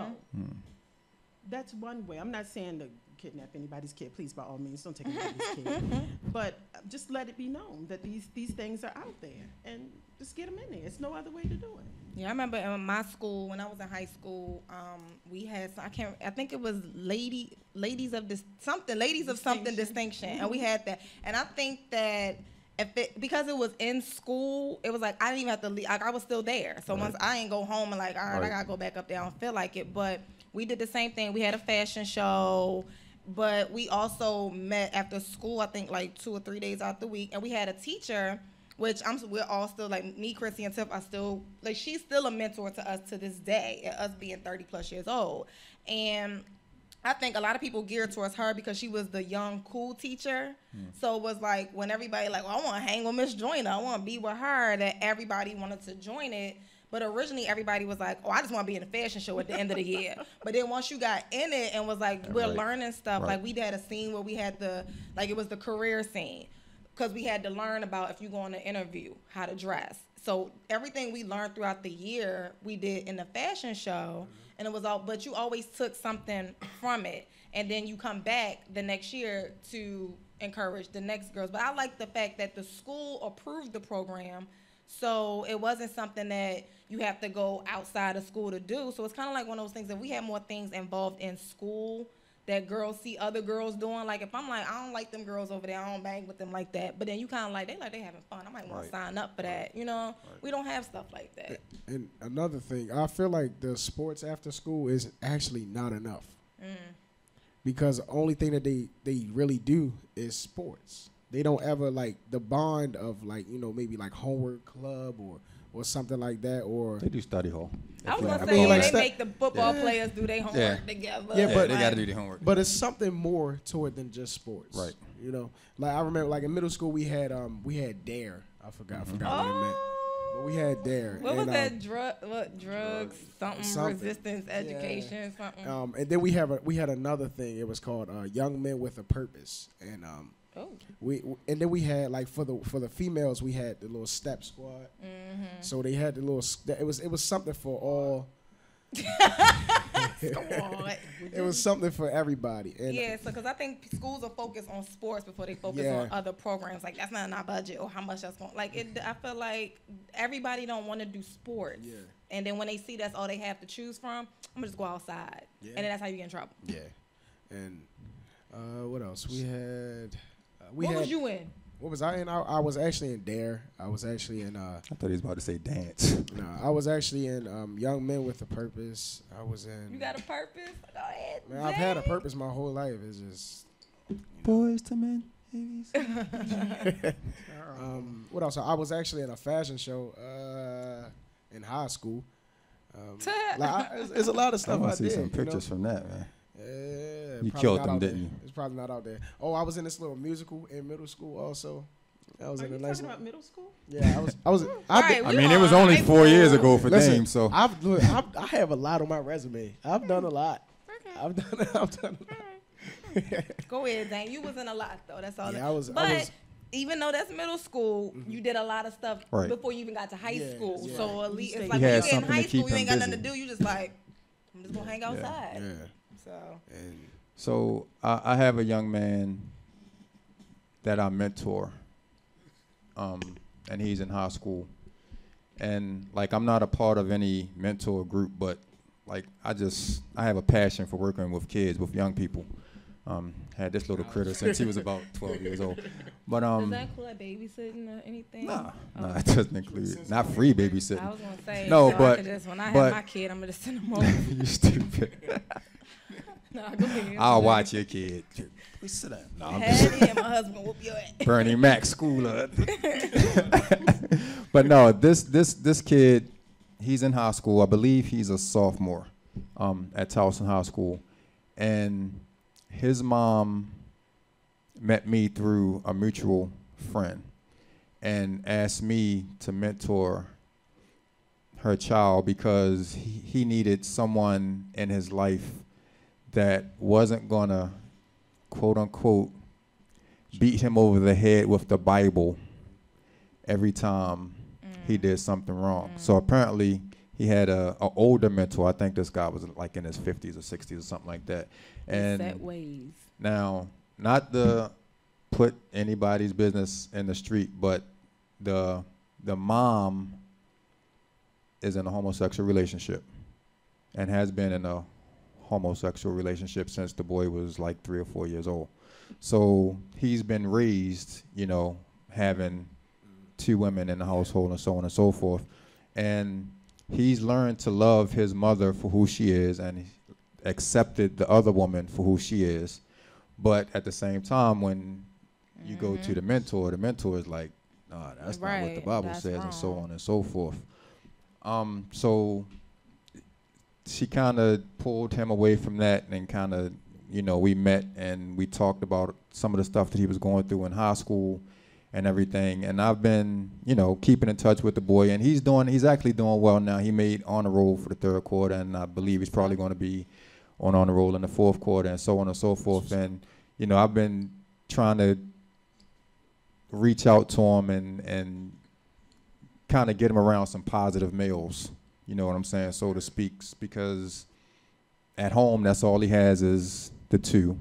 Speaker 6: That's one way. I'm not saying to kidnap anybody's kid. Please, by all means, don't take anybody's kid. But just let it be known that these things are out there, and just get them in there. It's no other way to do it.
Speaker 4: Yeah, I remember in my school, when I was in high school, we had, I think it was ladies of something distinction, and we had that. And I think that because it was in school, it was like I didn't even have to leave. Like, I was still there. So once I ain't go home and like, all right, I gotta go back up there. I don't feel like it. But we did the same thing. We had a fashion show, but we also met after school, I think like 2 or 3 days out the week. And we had a teacher, which we're all still, like me, Chrissy, and Tiff are still, like, she's still a mentor to us to this day, us being 30 plus years old. And I think a lot of people geared towards her because she was the young, cool teacher. So it was like when everybody like, well, I want to hang with Miss Joyner, I want to be with her, that everybody wanted to join it. But originally, everybody was like, oh, I just want to be in a fashion show at the end of the year. But then once you got in it and was like, we're learning stuff, like we had a scene where we had it was the career scene. Because we had to learn about, if you go on an interview, how to dress. So everything we learned throughout the year, we did in the fashion show. And it was all, but you always took something from it. And then you come back the next year to encourage the next girls. But I like the fact that the school approved the program. So it wasn't something that you have to go outside of school to do. So it's kind of like one of those things that we have more things involved in school that girls see other girls doing. Like, if I'm like, I don't like them girls over there, I don't bang with them like that. But then you kind of like they having fun. I might want to sign up for that. You know, we don't have stuff like that.
Speaker 2: And another thing, I feel like the sports after school is actually not enough. Because the only thing that they really do is sports. They don't ever, like, the bond of, like, you know, maybe like homework club or something like that, or
Speaker 3: they do study hall.
Speaker 4: I was gonna say, like, they make the football players do their homework together.
Speaker 2: Yeah, but
Speaker 3: they got to do their homework.
Speaker 2: But it's something more to it than just sports,
Speaker 3: right?
Speaker 2: You know, like I remember, like in middle school, we had Dare. I forgot what it meant. But we had Dare.
Speaker 4: What was that? Drugs? Something resistance education? Something.
Speaker 2: And then we had another thing. It was called Young Men with a Purpose, and and then we had, like, for the females, we had the little step squad. So they had the little it was something for all. It was something for everybody. And
Speaker 4: so because I think schools are focused on sports before they focus on other programs. Like, that's not in our budget or how much that's going. Like, I feel like everybody don't want to do sports. Yeah. And then when they see that's all they have to choose from, I'm gonna just go outside. Yeah. And then that's how you get in trouble. Yeah.
Speaker 2: And what else we had?
Speaker 4: What was you in?
Speaker 2: What was I in? I was actually in Dare. I was actually in.
Speaker 3: I thought he was about to say dance.
Speaker 2: No, I was actually in Young Men with a Purpose. I was in.
Speaker 4: You got a purpose? Go ahead.
Speaker 2: Man, I've had a purpose my whole life. It's just.
Speaker 3: Boys to men.
Speaker 2: What else? I was actually in a fashion show in high school. It's a lot of stuff I did.
Speaker 3: See some pictures from that, man.
Speaker 2: Yeah,
Speaker 3: you killed them, didn't you?
Speaker 2: It's probably not out there. Oh, I was in this little musical in middle school also. I was
Speaker 6: Are
Speaker 2: in
Speaker 6: you
Speaker 2: a nice.
Speaker 6: talking about middle school?
Speaker 2: Yeah, I was. I've
Speaker 4: Right,
Speaker 2: been,
Speaker 3: I
Speaker 4: we
Speaker 3: mean, it
Speaker 4: on
Speaker 3: was only
Speaker 4: high
Speaker 3: 4 years
Speaker 4: school.
Speaker 3: ago for
Speaker 2: listen,
Speaker 3: Dame, so.
Speaker 2: I have a lot on my resume. I've done a lot.
Speaker 4: Okay.
Speaker 2: I've done a lot.
Speaker 4: Go ahead, Dang. You was in a lot though. That's all.
Speaker 2: Yeah,
Speaker 4: that-
Speaker 2: I was-
Speaker 4: But even though that's middle school, you did a lot of stuff
Speaker 3: Right.
Speaker 4: before you even got to high
Speaker 2: Yeah,
Speaker 4: school.
Speaker 2: yeah.
Speaker 4: So at least
Speaker 6: You
Speaker 4: it's
Speaker 6: stayed
Speaker 4: like
Speaker 3: He
Speaker 4: when
Speaker 3: had
Speaker 4: you get in
Speaker 3: something
Speaker 4: high
Speaker 3: to keep
Speaker 4: school, you
Speaker 3: him
Speaker 4: ain't got nothing to
Speaker 3: busy.
Speaker 4: do. You just like, I'm just gonna hang outside.
Speaker 2: Yeah.
Speaker 4: So
Speaker 2: And
Speaker 3: So I have a young man that I mentor, and he's in high school. And like I'm not a part of any mentor group, but like I have a passion for working with kids, with young people. Had this little critter since he was about 12 years old. But
Speaker 4: does that include like babysitting or anything?
Speaker 3: nah,
Speaker 4: Oh.
Speaker 3: it doesn't include not free
Speaker 4: I
Speaker 3: babysitting.
Speaker 4: was gonna say
Speaker 3: No,
Speaker 4: so I
Speaker 3: but-
Speaker 4: could just, when I
Speaker 3: but-
Speaker 4: have my kid, I'm gonna just send him over.
Speaker 3: You stupid.
Speaker 4: Nah, go ahead.
Speaker 3: I'll watch your kid. Please sit down. No, I'm just
Speaker 4: Hattie and my husband whoop your ass.
Speaker 3: Bernie Mac schooler. But no, this kid, he's in high school. I believe he's a sophomore at Towson High School. And his mom met me through a mutual friend and asked me to mentor her child because he needed someone in his life that wasn't going to, quote unquote, beat him over the head with the Bible every time he did something wrong. So apparently he had a older mentor. I think this guy was like in his 50s or 60s or something like that. And
Speaker 4: Set ways.
Speaker 3: now, not to put anybody's business in the street, but the mom is in a homosexual relationship and has been in a homosexual relationship since the boy was like 3 or 4 years old. So he's been raised, having 2 women in the household and so on and so forth. And he's learned to love his mother for who she is and accepted the other woman for who she is. But at the same time, when you go to the mentor is like, nah, that's not what the
Speaker 4: Right,
Speaker 3: Bible
Speaker 4: that's
Speaker 3: says, and so
Speaker 4: wrong.
Speaker 3: on and so forth. So she kind of pulled him away from that and kind of, we met and we talked about some of the stuff that he was going through in high school and everything. And I've been, keeping in touch with the boy, and he's actually doing well now. He made honor roll for the 3rd quarter, and I believe he's probably going to be on honor roll in the 4th quarter and so on and so forth. And, I've been trying to reach out to him and kind of get him around some positive males, you know what I'm saying, so to speak, because at home, that's all he has is the 2.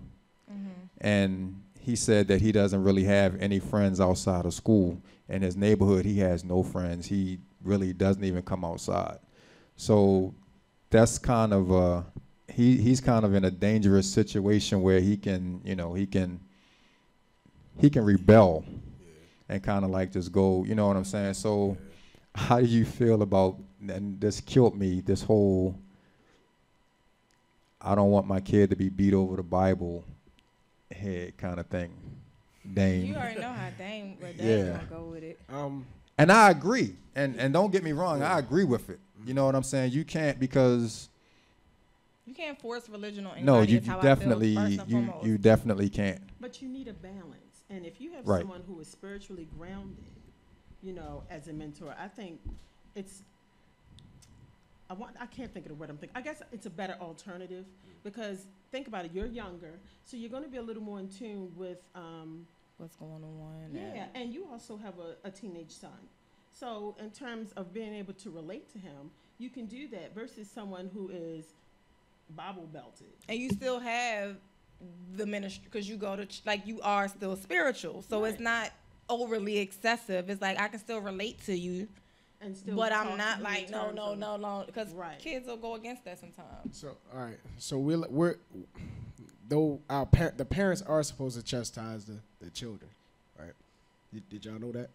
Speaker 3: And he said that he doesn't really have any friends outside of school. In his neighborhood, he has no friends. He really doesn't even come outside. So that's kind of he's kind of in a dangerous situation where he can rebel and kind of like just go, you know what I'm saying? So how do you feel about, and this killed me, this whole, I don't want my kid to be beat over the Bible head kind of thing? Dame.
Speaker 4: You already know how Dame
Speaker 3: Yeah.
Speaker 4: gonna go with it.
Speaker 3: And I agree. And don't get me wrong, I agree with it. You know what I'm saying? You can't, because
Speaker 4: You can't force religion on anybody.
Speaker 3: no, you
Speaker 4: is how
Speaker 3: definitely
Speaker 4: I feel, first and foremost.
Speaker 3: you definitely can't.
Speaker 6: But you need a balance. And if you have
Speaker 3: Right.
Speaker 6: someone who is spiritually grounded, as a mentor, I think it's, I can't think of the word I'm thinking. I guess it's a better alternative because think about it, you're younger, so you're going to be a little more in tune with,
Speaker 4: What's going on?
Speaker 6: yeah, and you also have a teenage son. So in terms of being able to relate to him, you can do that versus someone who is Bible belted.
Speaker 4: And you still have the ministry because you go to you are still spiritual, so
Speaker 6: Right.
Speaker 4: it's not overly excessive. It's like I can still relate to you,
Speaker 6: And still
Speaker 4: but
Speaker 6: talk
Speaker 4: I'm
Speaker 6: to
Speaker 4: not
Speaker 6: you
Speaker 4: like
Speaker 6: in
Speaker 4: no,
Speaker 6: terms of-
Speaker 4: because
Speaker 6: Right.
Speaker 4: kids will go against that sometimes.
Speaker 2: So all right. So we're though the parents are supposed to chastise the children, right? Did y'all know that?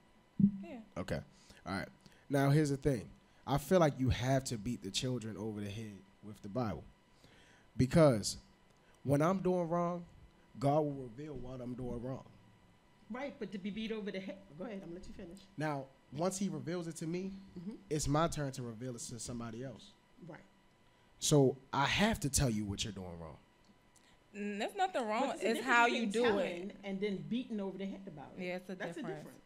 Speaker 4: Yeah.
Speaker 2: Okay. All right. Now here's the thing. I feel like you have to beat the children over the head with the Bible, because when I'm doing wrong, God will reveal what I'm doing wrong.
Speaker 6: Right, but to be beat over the head. Go ahead, I'm gonna let you finish.
Speaker 2: Now, once He reveals it to me, it's my turn to reveal it to somebody else.
Speaker 6: Right.
Speaker 2: So I have to tell you what you're doing wrong.
Speaker 4: There's nothing wrong.
Speaker 6: But there's a
Speaker 4: It's how
Speaker 6: difference
Speaker 4: you
Speaker 6: between
Speaker 4: do
Speaker 6: telling
Speaker 4: it.
Speaker 6: and then beating over the head about it.
Speaker 4: Yeah, it's a
Speaker 6: That's
Speaker 4: difference.
Speaker 6: a difference.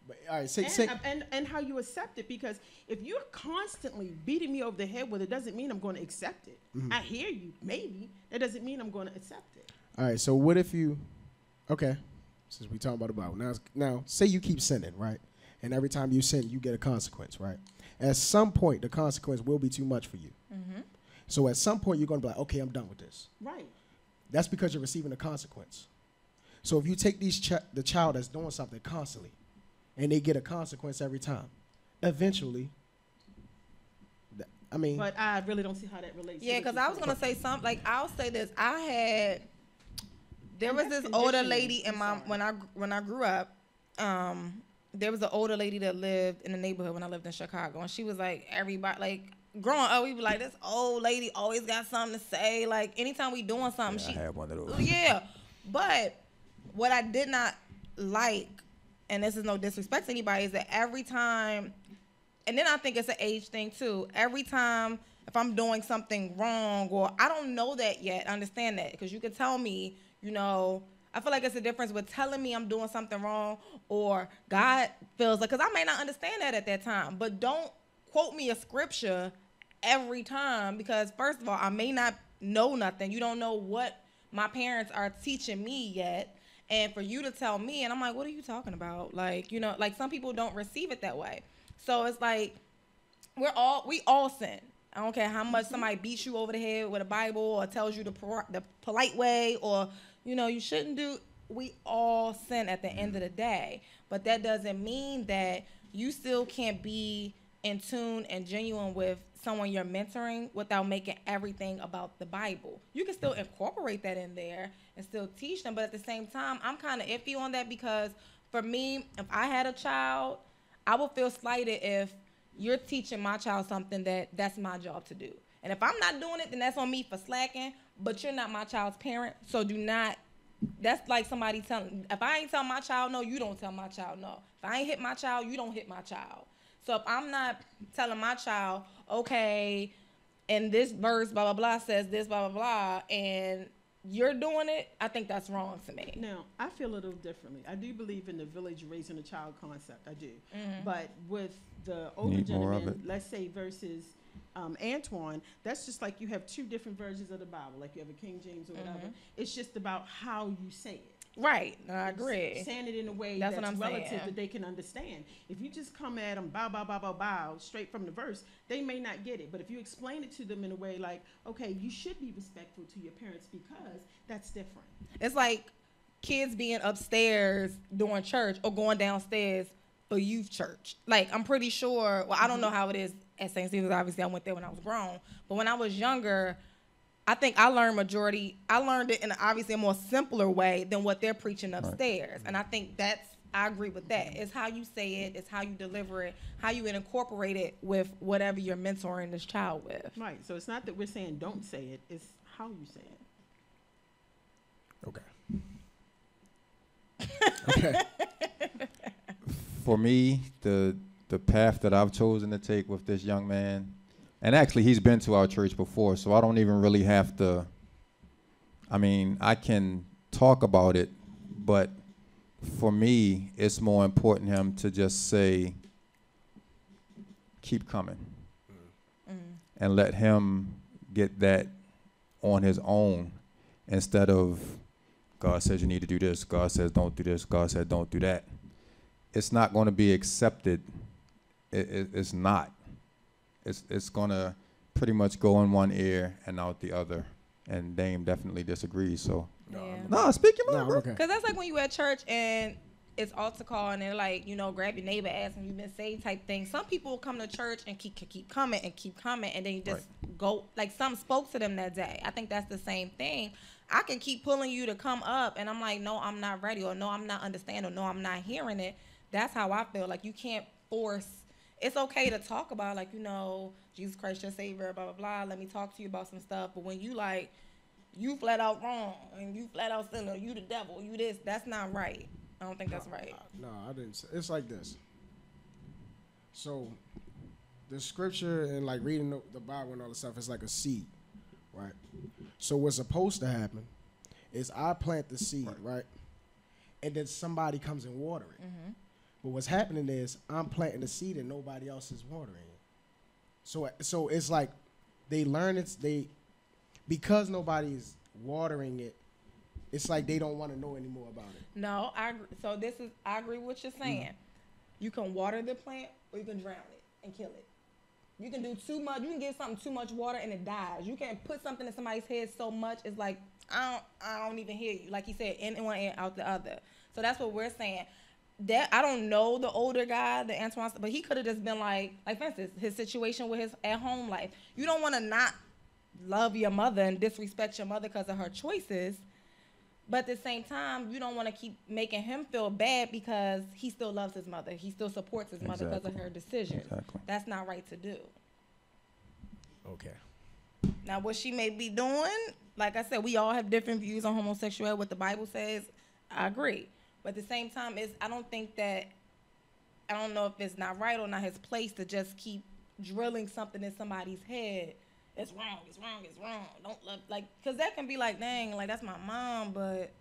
Speaker 2: But all right, say
Speaker 6: and how you accept it, because if you're constantly beating me over the head with it, doesn't mean I'm going to accept it. I hear you, maybe. That doesn't mean I'm going to accept it.
Speaker 2: All right, so what if you, okay, since we talking about the Bible, now say you keep sinning, right? And every time you sin, you get a consequence, right? At some point, the consequence will be too much for you. So at some point, you're going to be like, okay, I'm done with this.
Speaker 6: Right.
Speaker 2: That's because you're receiving a consequence. So if you take the child that's doing something constantly, and they get a consequence every time, eventually, I mean.
Speaker 6: But I really don't see how that relates.
Speaker 4: Yeah, because I was gonna say something. Like, I'll say this: there was this older lady in when I grew up. There was an older lady that lived in the neighborhood when I lived in Chicago, and she was like, everybody, like, growing up, we were like, this old lady always got something to say. Like, anytime we doing something,
Speaker 3: I had one of those.
Speaker 4: Yeah, but what I did not like, and this is no disrespect to anybody, is that every time, and then I think it's an age thing too, every time if I'm doing something wrong, or I don't know that yet, understand that, because you can tell me, I feel like it's a difference with telling me I'm doing something wrong, or God feels like, because I may not understand that at that time, but don't quote me a scripture every time, because first of all, I may not know nothing. You don't know what my parents are teaching me yet. And for you to tell me, and I'm like, what are you talking about? Like, like some people don't receive it that way. So it's like, we all sin. I don't care how much somebody beats you over the head with a Bible or tells you the polite way, or, you shouldn't do. We all sin at the end of the day. But that doesn't mean that you still can't be in tune and genuine with someone you're mentoring without making everything about the Bible. You can still incorporate that in there and still teach them, but at the same time, I'm kind of iffy on that, because for me, if I had a child, I would feel slighted if you're teaching my child something that's my job to do. And if I'm not doing it, then that's on me for slacking, but you're not my child's parent, so do not. That's like somebody telling, if I ain't telling my child no, you don't tell my child no. If I ain't hit my child, you don't hit my child. So if I'm not telling my child, okay, and this verse, blah, blah, blah, says this, blah, blah, blah, and you're doing it, I think that's wrong to me.
Speaker 6: Now, I feel a little differently. I do believe in the village raising a child concept. I do. But with the older gentleman, let's say versus Antoine, that's just like you have two different versions of the Bible. Like you have a King James or whatever. It's just about how you say it.
Speaker 4: Right, I agree.
Speaker 6: Saying it in a way that's relative that they can understand. If you just come at them, bow, bow, bow, bow, bow, straight from the verse, they may not get it. But if you explain it to them in a way like, okay, you should be respectful to your parents because that's different.
Speaker 4: It's like kids being upstairs during church or going downstairs for youth church. Like, I'm pretty sure, well, I don't know how it is at St. Stephen's. Obviously, I went there when I was grown. But when I was younger, I think I learned it in obviously a more simpler way than what they're preaching upstairs. And I think I agree with that. It's how you say it, it's how you deliver it, how you incorporate it with whatever you're mentoring this child with.
Speaker 6: Right. So it's not that we're saying don't say it, it's how you say
Speaker 2: it. Okay.
Speaker 3: For me, the path that I've chosen to take with this young man, and actually, he's been to our church before, so I don't even really have to. I mean, I can talk about it, but for me, it's more important him to just say, keep coming, and let him get that on his own instead of, God says you need to do this, God says don't do this, God said don't do that. It's not going to be accepted. It's not. It's going to pretty much go in one ear and out the other. And Dame definitely disagrees. So,
Speaker 4: no,
Speaker 3: speak your mind, bro.
Speaker 4: Because that's like when you at church and it's altar call and they're like, grab your neighbor, ask him you've been saved type thing. Some people come to church and keep coming and then you just go, like something spoke to them that day. I think that's the same thing. I can keep pulling you to come up and I'm like, no, I'm not ready, or no, I'm not understanding, or no, I'm not hearing it. That's how I feel. Like, you can't force. It's okay to talk about, like, Jesus Christ, your Savior, blah, blah, blah. Let me talk to you about some stuff. But when you, like, you flat out wrong, and you flat out sinner, you the devil, you this, that's not right. I don't think that's right.
Speaker 2: No, I didn't say. It's like this. So, the scripture and, like, reading the Bible and all the stuff is like a seed, right? So, what's supposed to happen is I plant the seed, right? And then somebody comes and water it. But what's happening is I'm planting the seed and nobody else is watering it. So it's like they learn because nobody's watering it. It's like they don't want to know any more about it.
Speaker 4: No, I agree. So I agree with what you're saying. You can water the plant or you can drown it and kill it. You can do too much. You can give something too much water and it dies. You can put something in somebody's head so much it's like I don't even hear you. Like he said, in one ear out the other. So that's what we're saying. That I don't know the older guy, the Antoine, but he could have just been like for instance, his situation with his at-home life. You don't want to not love your mother and disrespect your mother because of her choices, but at the same time, you don't want to keep making him feel bad because he still loves his mother. He still supports his mother because of her decisions.
Speaker 3: Exactly.
Speaker 4: That's not right to do.
Speaker 2: Okay.
Speaker 4: Now, what she may be doing, like I said, we all have different views on homosexuality. What the Bible says, I agree. But at the same time, I don't know if it's not right or not his place to just keep drilling something in somebody's head. It's wrong, it's wrong, it's wrong. Don't love, because that can be like, dang, like that's my mom, but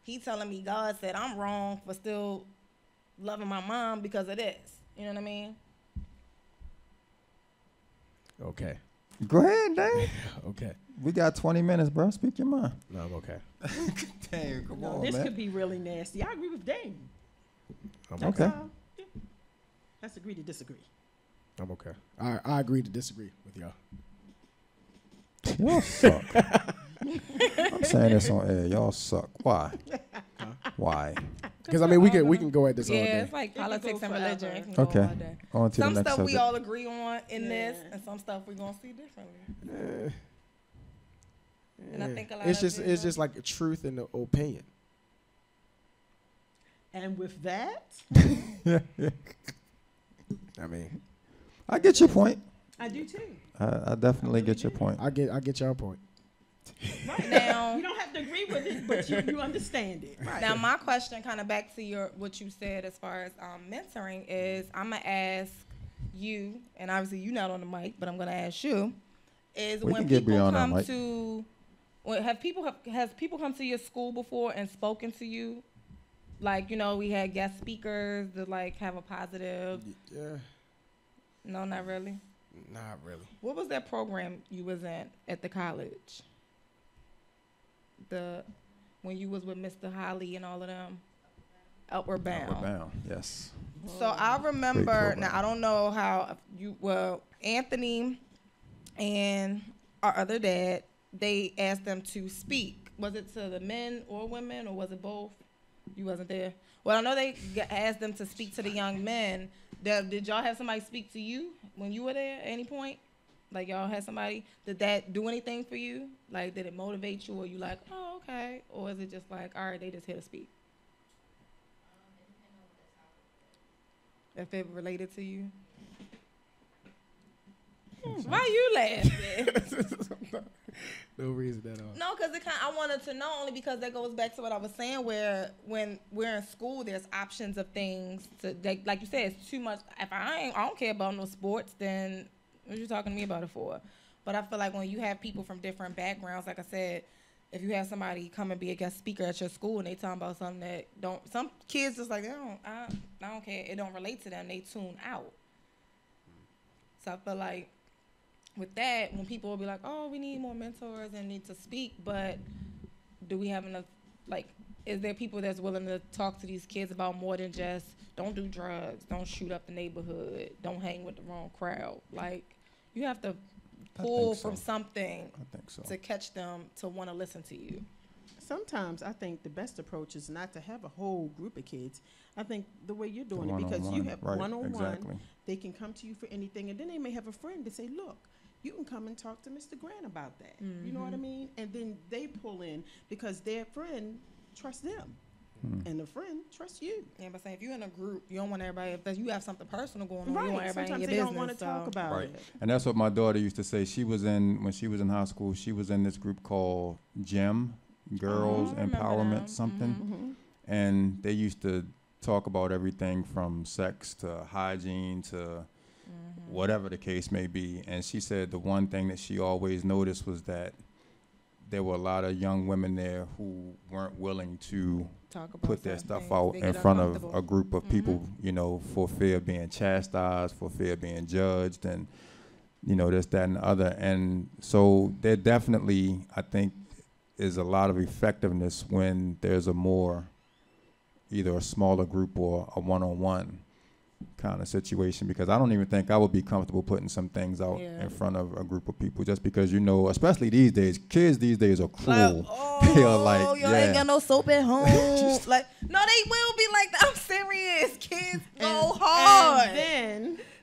Speaker 4: he telling me God said I'm wrong for still loving my mom because of this. You know what I mean?
Speaker 2: Okay.
Speaker 3: Go ahead, Dave.
Speaker 2: Okay.
Speaker 3: We got 20 minutes, bro. Speak your mind.
Speaker 2: No, I'm okay.
Speaker 3: Damn, come
Speaker 6: No,
Speaker 3: on,
Speaker 6: this
Speaker 3: man.
Speaker 6: could be really nasty. I agree with Dane.
Speaker 2: I'm
Speaker 3: Okay.
Speaker 6: Yeah. Let's agree to disagree.
Speaker 2: I'm okay. I agree to disagree with y'all.
Speaker 3: Y'all suck. I'm saying this on air. Y'all suck. Why? Why?
Speaker 2: Because I mean, we can go at this all
Speaker 4: Yeah,
Speaker 2: day.
Speaker 4: it's like
Speaker 6: can
Speaker 4: politics
Speaker 6: go
Speaker 4: and
Speaker 6: forever.
Speaker 4: religion. It can go
Speaker 3: Okay.
Speaker 4: all day.
Speaker 3: On to
Speaker 4: Some
Speaker 3: the next
Speaker 4: stuff we
Speaker 3: subject.
Speaker 4: all agree on in this,
Speaker 6: Yeah.
Speaker 4: and some stuff we're gonna see differently.
Speaker 2: Eh,
Speaker 4: And I
Speaker 2: eh.
Speaker 4: think a lot
Speaker 2: it's
Speaker 4: of
Speaker 2: just
Speaker 4: it
Speaker 2: it's
Speaker 4: is-
Speaker 2: just like a truth and the opinion.
Speaker 6: And with that,
Speaker 2: I mean,
Speaker 3: I get your point.
Speaker 6: I do too.
Speaker 3: I definitely get your point.
Speaker 2: I get y'all point.
Speaker 6: Right.
Speaker 4: Now-
Speaker 6: you don't have to agree with it, but you understand it. Right.
Speaker 4: Now, my question, kind of back to what you said as far as mentoring, is I'm gonna ask you, and obviously you're not on the mic, but I'm gonna ask you, is
Speaker 3: We
Speaker 4: when
Speaker 3: can get
Speaker 4: people
Speaker 3: beyond our
Speaker 4: come
Speaker 3: mic.
Speaker 4: to, has people come to your school before and spoken to you? Like, we had guest speakers to like have a positive.
Speaker 2: Yeah,
Speaker 4: No, not really.
Speaker 2: not really.
Speaker 4: What was that program you was in at the college? When you was with Mr. Holly and all of them? Outward Bound.
Speaker 3: Upward bound. Yes.
Speaker 4: So I remember,
Speaker 3: program.
Speaker 4: now I don't know how Anthony and our other dad, they asked them to speak. Was it to the men or women, or was it both? You wasn't there. Well, I know they asked them to speak to the young men. Did y'all have somebody speak to you when you were there at any point? Like, y'all had somebody, did that do anything for you? Like, did it motivate you, or you like, oh, okay? Or is it just like, all right, they just here to speak? If it related to you? Why you laughing?
Speaker 2: No reason at all.
Speaker 4: No, because I wanted to know only because that goes back to what I was saying, where when we're in school, there's options of things to, like you said, it's too much. If I don't care about no sports, then what you talking to me about it for? But I feel like when you have people from different backgrounds, like I said, if you have somebody come and be a guest speaker at your school and they talking about something that some kids just like, I don't care, it don't relate to them, they tune out. So I feel like with that, when people will be like, oh, we need more mentors and need to speak, but do we have enough, like, is there people that's willing to talk to these kids about more than just don't do drugs, don't shoot up the neighborhood, don't hang with the wrong crowd? Like, you have to pull
Speaker 3: so.
Speaker 4: from something
Speaker 3: I think so.
Speaker 4: to catch them to want to listen to you.
Speaker 6: Sometimes I think the best approach is not to have a whole group of kids. I think the way you're doing
Speaker 3: The
Speaker 6: it, because you
Speaker 3: one-on-one,
Speaker 6: have
Speaker 3: right,
Speaker 6: one-on-one,
Speaker 3: exactly.
Speaker 6: they can come to you for anything, and then they may have a friend to say, look, you can come and talk to Mr. Grant about that. You know what I mean? And then they pull in because their friend trusts them, and the friend trusts you.
Speaker 4: Yeah, but saying if you're in a group, you don't want everybody, if you have something personal going on,
Speaker 6: Right.
Speaker 4: you want everybody
Speaker 6: Sometimes
Speaker 4: in
Speaker 6: they
Speaker 4: your
Speaker 6: don't
Speaker 4: business.
Speaker 6: want to talk about
Speaker 3: Right.
Speaker 6: it.
Speaker 3: And that's what my daughter used to say. When she was in high school, she was in this group called GEM, Girls
Speaker 4: I remember
Speaker 3: Empowerment
Speaker 4: them.
Speaker 3: something. And they used to talk about everything from sex to hygiene to whatever the case may be. And she said the one thing that she always noticed was that there were a lot of young women there who weren't willing to
Speaker 4: Talk about
Speaker 3: put their
Speaker 4: certain
Speaker 3: stuff
Speaker 4: things.
Speaker 3: out
Speaker 4: They
Speaker 3: in
Speaker 4: get
Speaker 3: front of
Speaker 4: uncomfortable.
Speaker 3: a group of people, you know, for fear of being chastised, for fear of being judged, and, you know, this, that, and the other. And so there definitely, I think, is a lot of effectiveness when there's a more, either a smaller group or a one-on-one kind of situation, because I don't even think I would be comfortable putting some things out
Speaker 4: Yeah.
Speaker 3: in front of a group of people, just because, you know, especially these days, kids these days are cruel.
Speaker 4: Like,
Speaker 3: They are like,
Speaker 4: y'all ain't got no soap at home. Like, no, they will be like that. I'm serious. Kids go hard.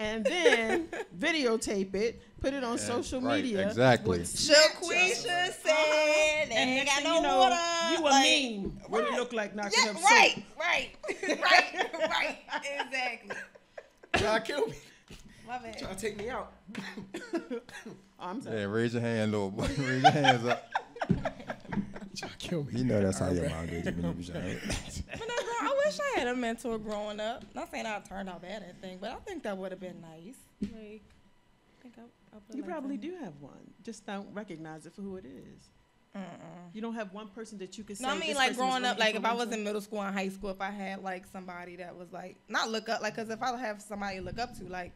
Speaker 6: And then videotape it, put it on social
Speaker 3: right,
Speaker 6: media.
Speaker 3: exactly.
Speaker 4: Shaquisha said they
Speaker 6: And
Speaker 4: ain't
Speaker 6: next
Speaker 4: got
Speaker 6: thing
Speaker 4: no
Speaker 6: you know,
Speaker 4: water.
Speaker 6: you a
Speaker 4: like,
Speaker 6: meme. What do you look like knocking
Speaker 4: Yeah,
Speaker 6: up
Speaker 4: right,
Speaker 6: soap?
Speaker 4: right, exactly.
Speaker 2: Trying to kill me.
Speaker 4: Love it.
Speaker 2: Trying to take me out.
Speaker 6: Oh, I'm sorry.
Speaker 3: Yeah, raise your hand, little boy. Raise your hands up.
Speaker 2: Trying to kill me.
Speaker 3: You know that's how your mom did you when you was young.
Speaker 4: I wish I had a mentor growing up. Not saying I turned out bad or anything, but I think that would have been nice. Like, I think I would
Speaker 6: You
Speaker 4: like
Speaker 6: probably
Speaker 4: that.
Speaker 6: do have one. Just don't recognize it for who it is. You don't have one person that you could say.
Speaker 4: No, I mean
Speaker 6: this
Speaker 4: like
Speaker 6: person was
Speaker 4: growing up,
Speaker 6: really
Speaker 4: like if I was
Speaker 6: influential.
Speaker 4: in middle school and high school, if I had like somebody that was like not look up, like because if I have somebody to look up to, like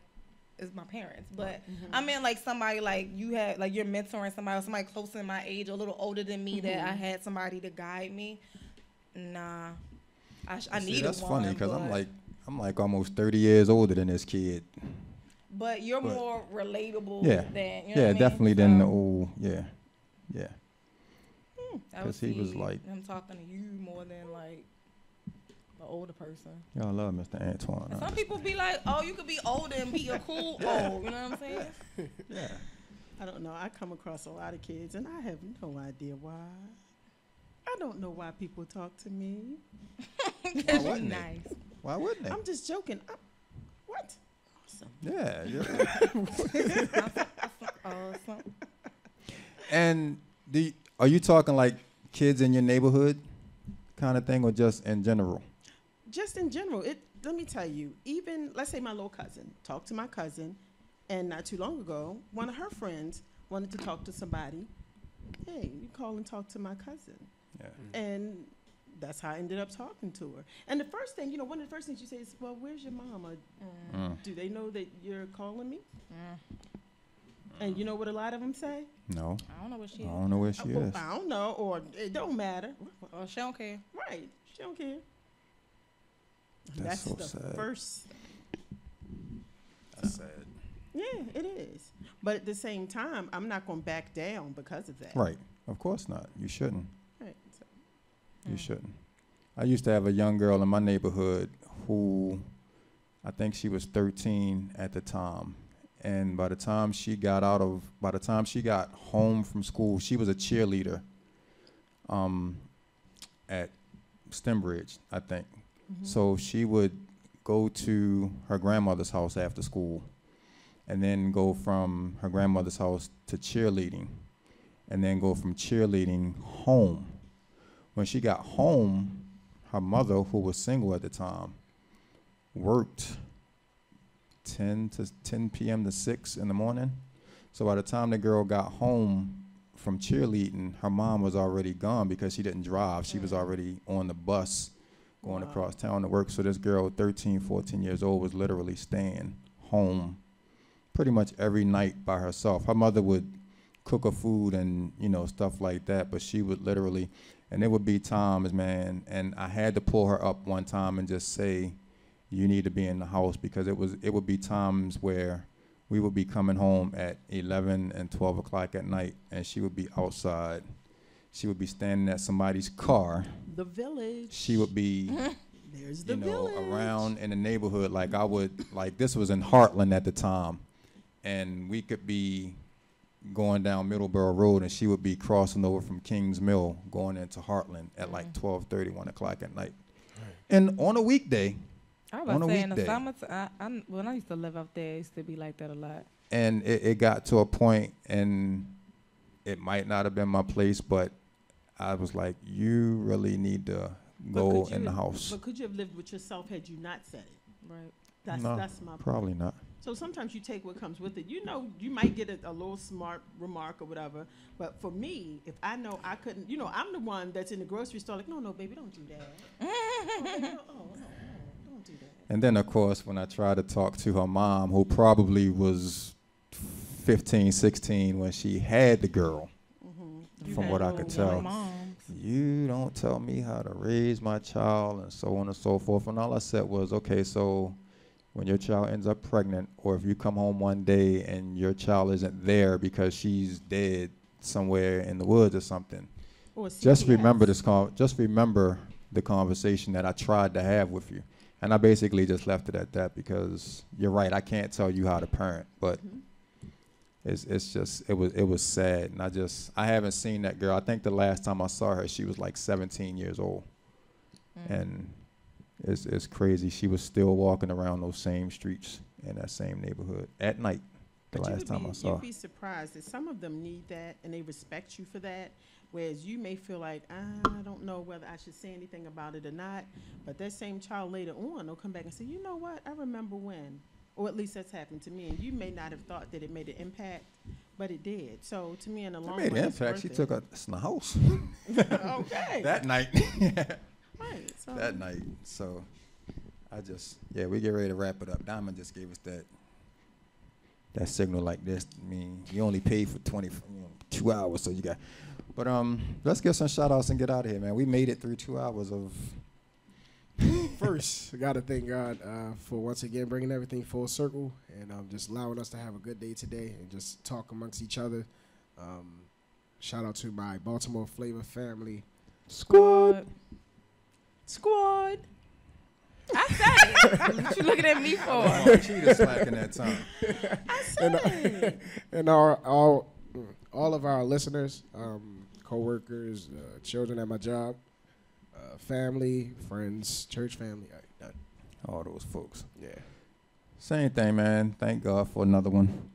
Speaker 4: is my parents. But I mean like somebody like you had like you're mentoring somebody or somebody close in my age, or a little older than me that I had somebody to guide me. Nah, I
Speaker 3: See,
Speaker 4: needed
Speaker 3: that's
Speaker 4: one.
Speaker 3: funny because
Speaker 4: but-
Speaker 3: I'm like almost 30 years older than this kid.
Speaker 4: But you're
Speaker 3: but-
Speaker 4: more relatable
Speaker 3: Yeah,
Speaker 4: than you know
Speaker 3: yeah,
Speaker 4: what I mean?
Speaker 3: definitely than the
Speaker 4: So,
Speaker 3: old, yeah.
Speaker 4: I would
Speaker 3: 'cause he was
Speaker 4: see
Speaker 3: like-
Speaker 4: him talking to you more than like the older person.
Speaker 3: Y'all love Mr. Antoine.
Speaker 4: And
Speaker 3: I
Speaker 4: some people be like, oh, you could be older and be a cool old. You know what I'm saying?
Speaker 3: yeah.
Speaker 6: I don't know. I come across a lot of kids, and I have no idea why. I don't know why people talk to me.
Speaker 3: Why wouldn't they?
Speaker 4: Nice.
Speaker 3: Why wouldn't they?
Speaker 6: I'm just joking. What?
Speaker 3: Yeah.
Speaker 4: Awesome.
Speaker 3: And are you talking like kids in your neighborhood kind of thing, or just in general?
Speaker 6: Just in general, let me tell you, even, let's say my little cousin, talked to my cousin, and not too long ago, one of her friends wanted to talk to somebody. Hey, you call and talk to my cousin.
Speaker 3: Yeah.
Speaker 6: And that's how I ended up talking to her. And the first thing, one of the first things you say is, well, where's your mom? Or do they know that you're calling me? And you know what a lot of them say?
Speaker 3: No.
Speaker 4: I don't know what she
Speaker 3: I
Speaker 4: is.
Speaker 3: don't know where she
Speaker 6: Well,
Speaker 3: is.
Speaker 6: I don't know, or it don't matter.
Speaker 4: Oh, she don't care.
Speaker 6: Right. She don't care.
Speaker 3: That's so
Speaker 6: the
Speaker 3: sad.
Speaker 6: first.
Speaker 3: That's sad.
Speaker 6: Yeah, it is. But at the same time, I'm not going to back down because of that.
Speaker 3: Right. Of course not. You shouldn't.
Speaker 6: Right. So,
Speaker 3: You shouldn't. I used to have a young girl in my neighborhood who, I think she was 13 at the time. And by the time she got home from school, she was a cheerleader at Stembridge, I think. So she would go to her grandmother's house after school and then go from her grandmother's house to cheerleading and then go from cheerleading home. When she got home, her mother, who was single at the time, worked 10 p.m. to 6 in the morning. So by the time the girl got home from cheerleading, her mom was already gone because she didn't drive. She was already on the bus going across town to work. So this girl, 13, 14 years old, was literally staying home pretty much every night by herself. Her mother would cook her food and, stuff like that, but she would literally, and there would be times, man, and I had to pull her up one time and just say, you need to be in the house, because it would be times where we would be coming home at 11 and 12 o'clock at night, and she would be outside. She would be standing at somebody's car.
Speaker 6: the village.
Speaker 3: She would be,
Speaker 6: There's the village.
Speaker 3: around in the neighborhood. Like this was in Heartland at the time, and we could be going down Middleborough Road, and she would be crossing over from Kings Mill going into Heartland at like 12:30, 1 o'clock at night. And on a weekday,
Speaker 4: I was
Speaker 3: On
Speaker 4: about
Speaker 3: a
Speaker 4: to say in the
Speaker 3: weekday.
Speaker 4: summer, when I used to live up there, it used to be like that a lot.
Speaker 3: and it got to a point, and it might not have been my place, but I was like, you really need to
Speaker 6: But
Speaker 3: go
Speaker 6: could
Speaker 3: in the
Speaker 6: you-
Speaker 3: house.
Speaker 6: But could you have lived with yourself had you not said it?
Speaker 4: Right.
Speaker 6: That's
Speaker 3: No,
Speaker 6: that's my point.
Speaker 3: probably not.
Speaker 6: So sometimes you take what comes with it. You know, you might get a little smart remark or whatever. But for me, if I know I couldn't, I'm the one that's in the grocery store like, no, baby, don't do that. Oh, baby, no, don't do that.
Speaker 3: And then, of course, when I tried to talk to her mom, who probably was 15, 16 when she had the girl, from what I could tell, you don't tell me how to raise my child and so on and so forth. And all I said was, okay, so when your child ends up pregnant, or if you come home one day and your child isn't there because she's dead somewhere in the woods or something, just remember just remember the conversation that I tried to have with you. And I basically just left it at that, because you're right, I can't tell you how to parent, but it's just it was sad. And I haven't seen that girl. I think the last time I saw her, she was like 17 years old. And it's crazy. She was still walking around those same streets in that same neighborhood at night. Last time I saw.
Speaker 6: You'd be surprised that some of them need that and they respect you for that. Whereas you may feel like, I don't know whether I should say anything about it or not. But that same child later on will come back and say, you know what? I remember when. Or at least that's happened to me. And you may not have thought that it made an impact, but it did. So to me, in the long run,
Speaker 3: it made an impact. She took us in the house.
Speaker 6: Okay.
Speaker 3: That night.
Speaker 6: Right. So.
Speaker 3: That night. So we get ready to wrap it up. Diamond just gave us that signal like this. I mean, you only paid for 2 hours, so you got. But let's give some shout outs and get out of here, man. We made it through 2 hours of.
Speaker 2: First, I got to thank God for once again bringing everything full circle and just allowing us to have a good day today and just talk amongst each other. Shout out to my Baltimore Flava family.
Speaker 4: Squad. I said it. What you looking at me for?
Speaker 3: She just slacking that time.
Speaker 6: I said it.
Speaker 2: And all of our listeners, co-workers, children at my job, family, friends, church family.
Speaker 3: All those folks.
Speaker 2: Yeah.
Speaker 3: Same thing, man. Thank God for another one.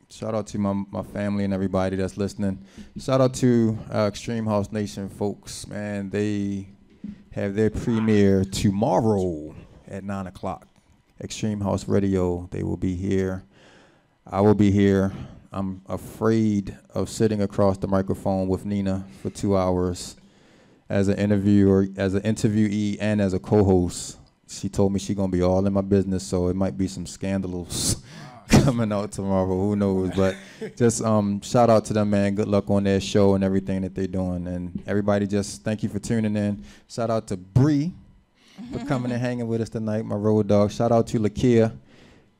Speaker 3: Shout out to my family and everybody that's listening. Shout out to Extreme House Nation folks, man. They have their premiere tomorrow at 9 o'clock. Extreme House Radio. They will be here. I will be here. I'm afraid of sitting across the microphone with Nina for 2 hours as an interviewer, as an interviewee, and as a co-host. She told me she's gonna be all in my business, so it might be some scandals coming out tomorrow. Who knows? But just shout out to them, man. Good luck on their show and everything that they're doing. And everybody, just thank you for tuning in. Shout out to Bree for coming and hanging with us tonight, my road dog. Shout out to Lakia.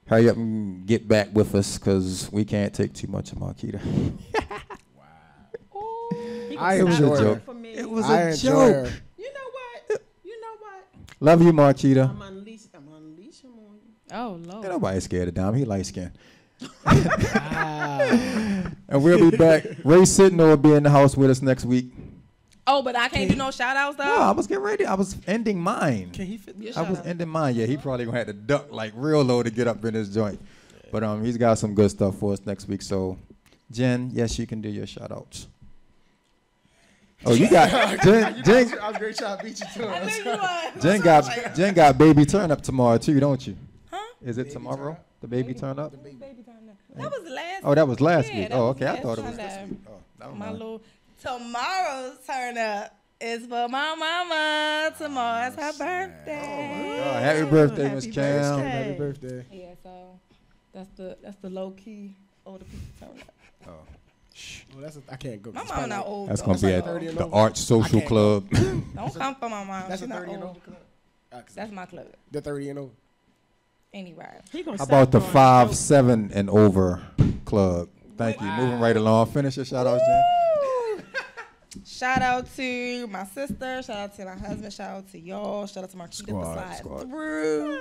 Speaker 3: Hurry up and get back with us, because we can't take too much of Marquita.
Speaker 2: I
Speaker 3: It was a
Speaker 2: enjoy
Speaker 3: joke.
Speaker 2: her.
Speaker 3: It was
Speaker 2: I
Speaker 3: a
Speaker 2: enjoy
Speaker 3: joke.
Speaker 2: her.
Speaker 6: You know what?
Speaker 3: Love you, Marquita.
Speaker 6: I'm unleash him on you.
Speaker 4: Oh, Lord.
Speaker 3: Ain't nobody scared of Dom. He light skinned. And we'll be back. Ray Sitton will be in the house with us next week.
Speaker 4: Oh, but I can't do no shout outs, though?
Speaker 3: No, I was getting ready. I was ending mine.
Speaker 2: Can he fit?
Speaker 3: I was ending mine. Yeah, he probably gonna have to duck like real low to get up in his joint. But he's got some good stuff for us next week. So, Jen, yes, you can do your shout outs. Oh, you got Jen.
Speaker 2: I was great trying to beat you to
Speaker 4: I
Speaker 2: it.
Speaker 4: knew you was.
Speaker 3: Jen got baby turn up tomorrow too, don't you?
Speaker 4: Huh?
Speaker 3: Is it tomorrow? The baby turn up?
Speaker 4: Baby turn up. That was last
Speaker 3: Oh, that was last
Speaker 4: yeah,
Speaker 3: week.
Speaker 4: that
Speaker 3: Oh,
Speaker 4: was
Speaker 3: okay. I
Speaker 4: last
Speaker 3: thought it was
Speaker 4: Sunday.
Speaker 3: this week. Oh, never
Speaker 4: My
Speaker 3: mind.
Speaker 4: little tomorrow's turn up is for my mama. Tomorrow's her birthday.
Speaker 3: Oh, happy birthday,
Speaker 6: Happy
Speaker 3: Miss Cam.
Speaker 6: birthday.
Speaker 2: Happy birthday.
Speaker 4: Yeah, so that's the low key older people turn up.
Speaker 3: Oh.
Speaker 2: Well, I can't go.
Speaker 4: My mama not old.
Speaker 3: That's
Speaker 4: though.
Speaker 3: gonna be
Speaker 2: like
Speaker 3: at
Speaker 2: 30 and
Speaker 3: the
Speaker 2: over.
Speaker 3: Arch Social
Speaker 2: I can't
Speaker 3: Club.
Speaker 4: Don't come for my mom.
Speaker 2: That's
Speaker 4: She's
Speaker 2: a
Speaker 4: not
Speaker 2: 30 and
Speaker 4: old.
Speaker 2: over club.
Speaker 4: That's my club.
Speaker 2: The 30 and over.
Speaker 4: Anyway.
Speaker 6: He gonna
Speaker 3: How
Speaker 6: stop
Speaker 3: about the
Speaker 6: doing
Speaker 3: 5,
Speaker 6: jokes.
Speaker 3: 7 and over club? Thank you. Moving right along. Finish your shout outs, Jen.
Speaker 4: Woo! Shout out to my sister. Shout out to my husband. Shout out to y'all. Shout out to Marquita for sliding through.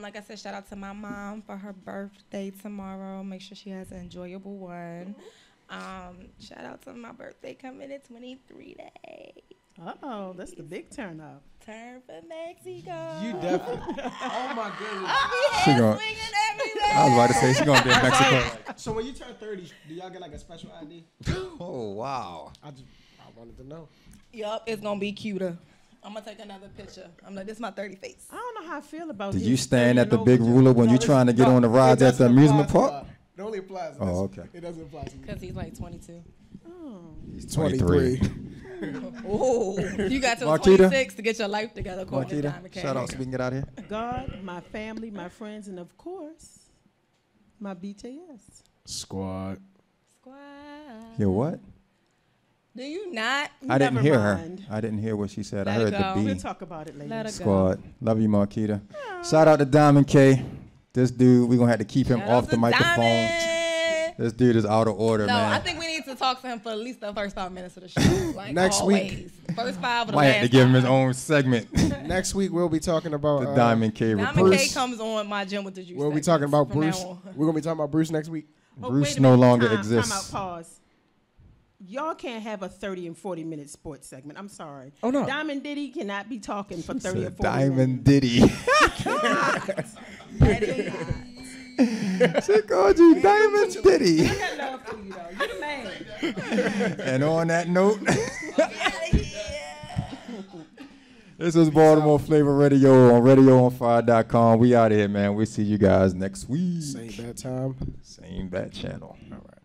Speaker 4: Like I said, shout out to my mom for her birthday tomorrow. Make sure she has an enjoyable one. Shout out to my birthday coming in 23 days.
Speaker 6: Uh-oh, that's the big turn up.
Speaker 4: Turn for Mexico.
Speaker 2: You definitely. Oh my goodness.
Speaker 4: I'll be
Speaker 3: She
Speaker 4: head
Speaker 3: gonna-
Speaker 4: swinging everywhere.
Speaker 3: I was about to say she's gonna be in Mexico.
Speaker 2: So when you turn 30, do y'all get like a special ID?
Speaker 3: Oh wow.
Speaker 2: I wanted to know.
Speaker 4: Yup, it's gonna be cuter. I'm gonna take another picture. I'm like, this is my 30 face.
Speaker 6: I don't know how I feel about.
Speaker 3: Did
Speaker 6: his
Speaker 3: you stand
Speaker 6: 30
Speaker 3: at the
Speaker 6: and
Speaker 3: big
Speaker 6: over
Speaker 3: ruler when
Speaker 2: No,
Speaker 3: you
Speaker 2: it's-
Speaker 3: trying to get
Speaker 2: no,
Speaker 3: on the
Speaker 2: it
Speaker 3: rides at the
Speaker 2: doesn't
Speaker 3: amusement
Speaker 2: apply to
Speaker 3: park?
Speaker 2: God. It only applies to
Speaker 3: Oh,
Speaker 2: this.
Speaker 3: okay.
Speaker 2: It doesn't apply to me.
Speaker 4: Because he's like 22.
Speaker 6: Oh.
Speaker 2: He's 23.
Speaker 4: Oh, you got till
Speaker 3: Marquita?
Speaker 4: 26 to get your life together, according to
Speaker 3: Marquita,
Speaker 4: Diamond K.
Speaker 3: shout out so we can get out of here.
Speaker 6: God, my family, my friends, and of course, my BTS.
Speaker 2: Squad.
Speaker 4: Squad.
Speaker 3: Hear what?
Speaker 4: Do you not?
Speaker 3: I didn't
Speaker 6: Never
Speaker 3: hear
Speaker 6: mind.
Speaker 3: her. I didn't hear what she said.
Speaker 4: Let
Speaker 3: I
Speaker 4: it
Speaker 3: heard
Speaker 4: go.
Speaker 3: the
Speaker 6: We'll
Speaker 3: B.
Speaker 6: talk about it later.
Speaker 4: Let it
Speaker 3: Squad. Love you, Marquita. Shout out to Diamond K. This dude, we're going to have to keep him
Speaker 4: Shout
Speaker 3: off
Speaker 4: out
Speaker 3: the
Speaker 4: to
Speaker 3: microphone.
Speaker 4: Diamond.
Speaker 3: This dude is out of order,
Speaker 4: No,
Speaker 3: man.
Speaker 4: I think we need to talk to him for at least the first 5 minutes of the show. Like
Speaker 2: Next
Speaker 4: always.
Speaker 2: week.
Speaker 4: First 5 of the
Speaker 3: Might
Speaker 4: last
Speaker 3: have to give him his
Speaker 4: 5.
Speaker 3: own segment.
Speaker 2: Next week we'll be talking about
Speaker 3: The Diamond K
Speaker 4: Diamond
Speaker 3: report.
Speaker 4: K comes on my gym with the juice.
Speaker 2: We'll be talking about
Speaker 4: from now
Speaker 2: Bruce.
Speaker 4: on.
Speaker 2: We're gonna be talking about Bruce next week.
Speaker 3: Bruce
Speaker 6: wait a
Speaker 3: no
Speaker 6: minute.
Speaker 3: longer
Speaker 6: Time
Speaker 3: exists.
Speaker 6: out, pause. Y'all can't have a 30 and 40 minute sports segment. I'm sorry.
Speaker 2: Oh, no.
Speaker 6: Diamond Diddy cannot be talking for 30 or
Speaker 3: Said
Speaker 6: 40
Speaker 3: Diamond
Speaker 6: minutes.
Speaker 3: Diddy. She called you Diamond Diddy.
Speaker 6: I got love for you, though. You're the man.
Speaker 3: And on that note, this is Baltimore Flavor Radio on radioonfire.com. We out of here, man. We'll see you guys next week.
Speaker 2: Same bad time.
Speaker 3: Same bad channel.
Speaker 2: All right.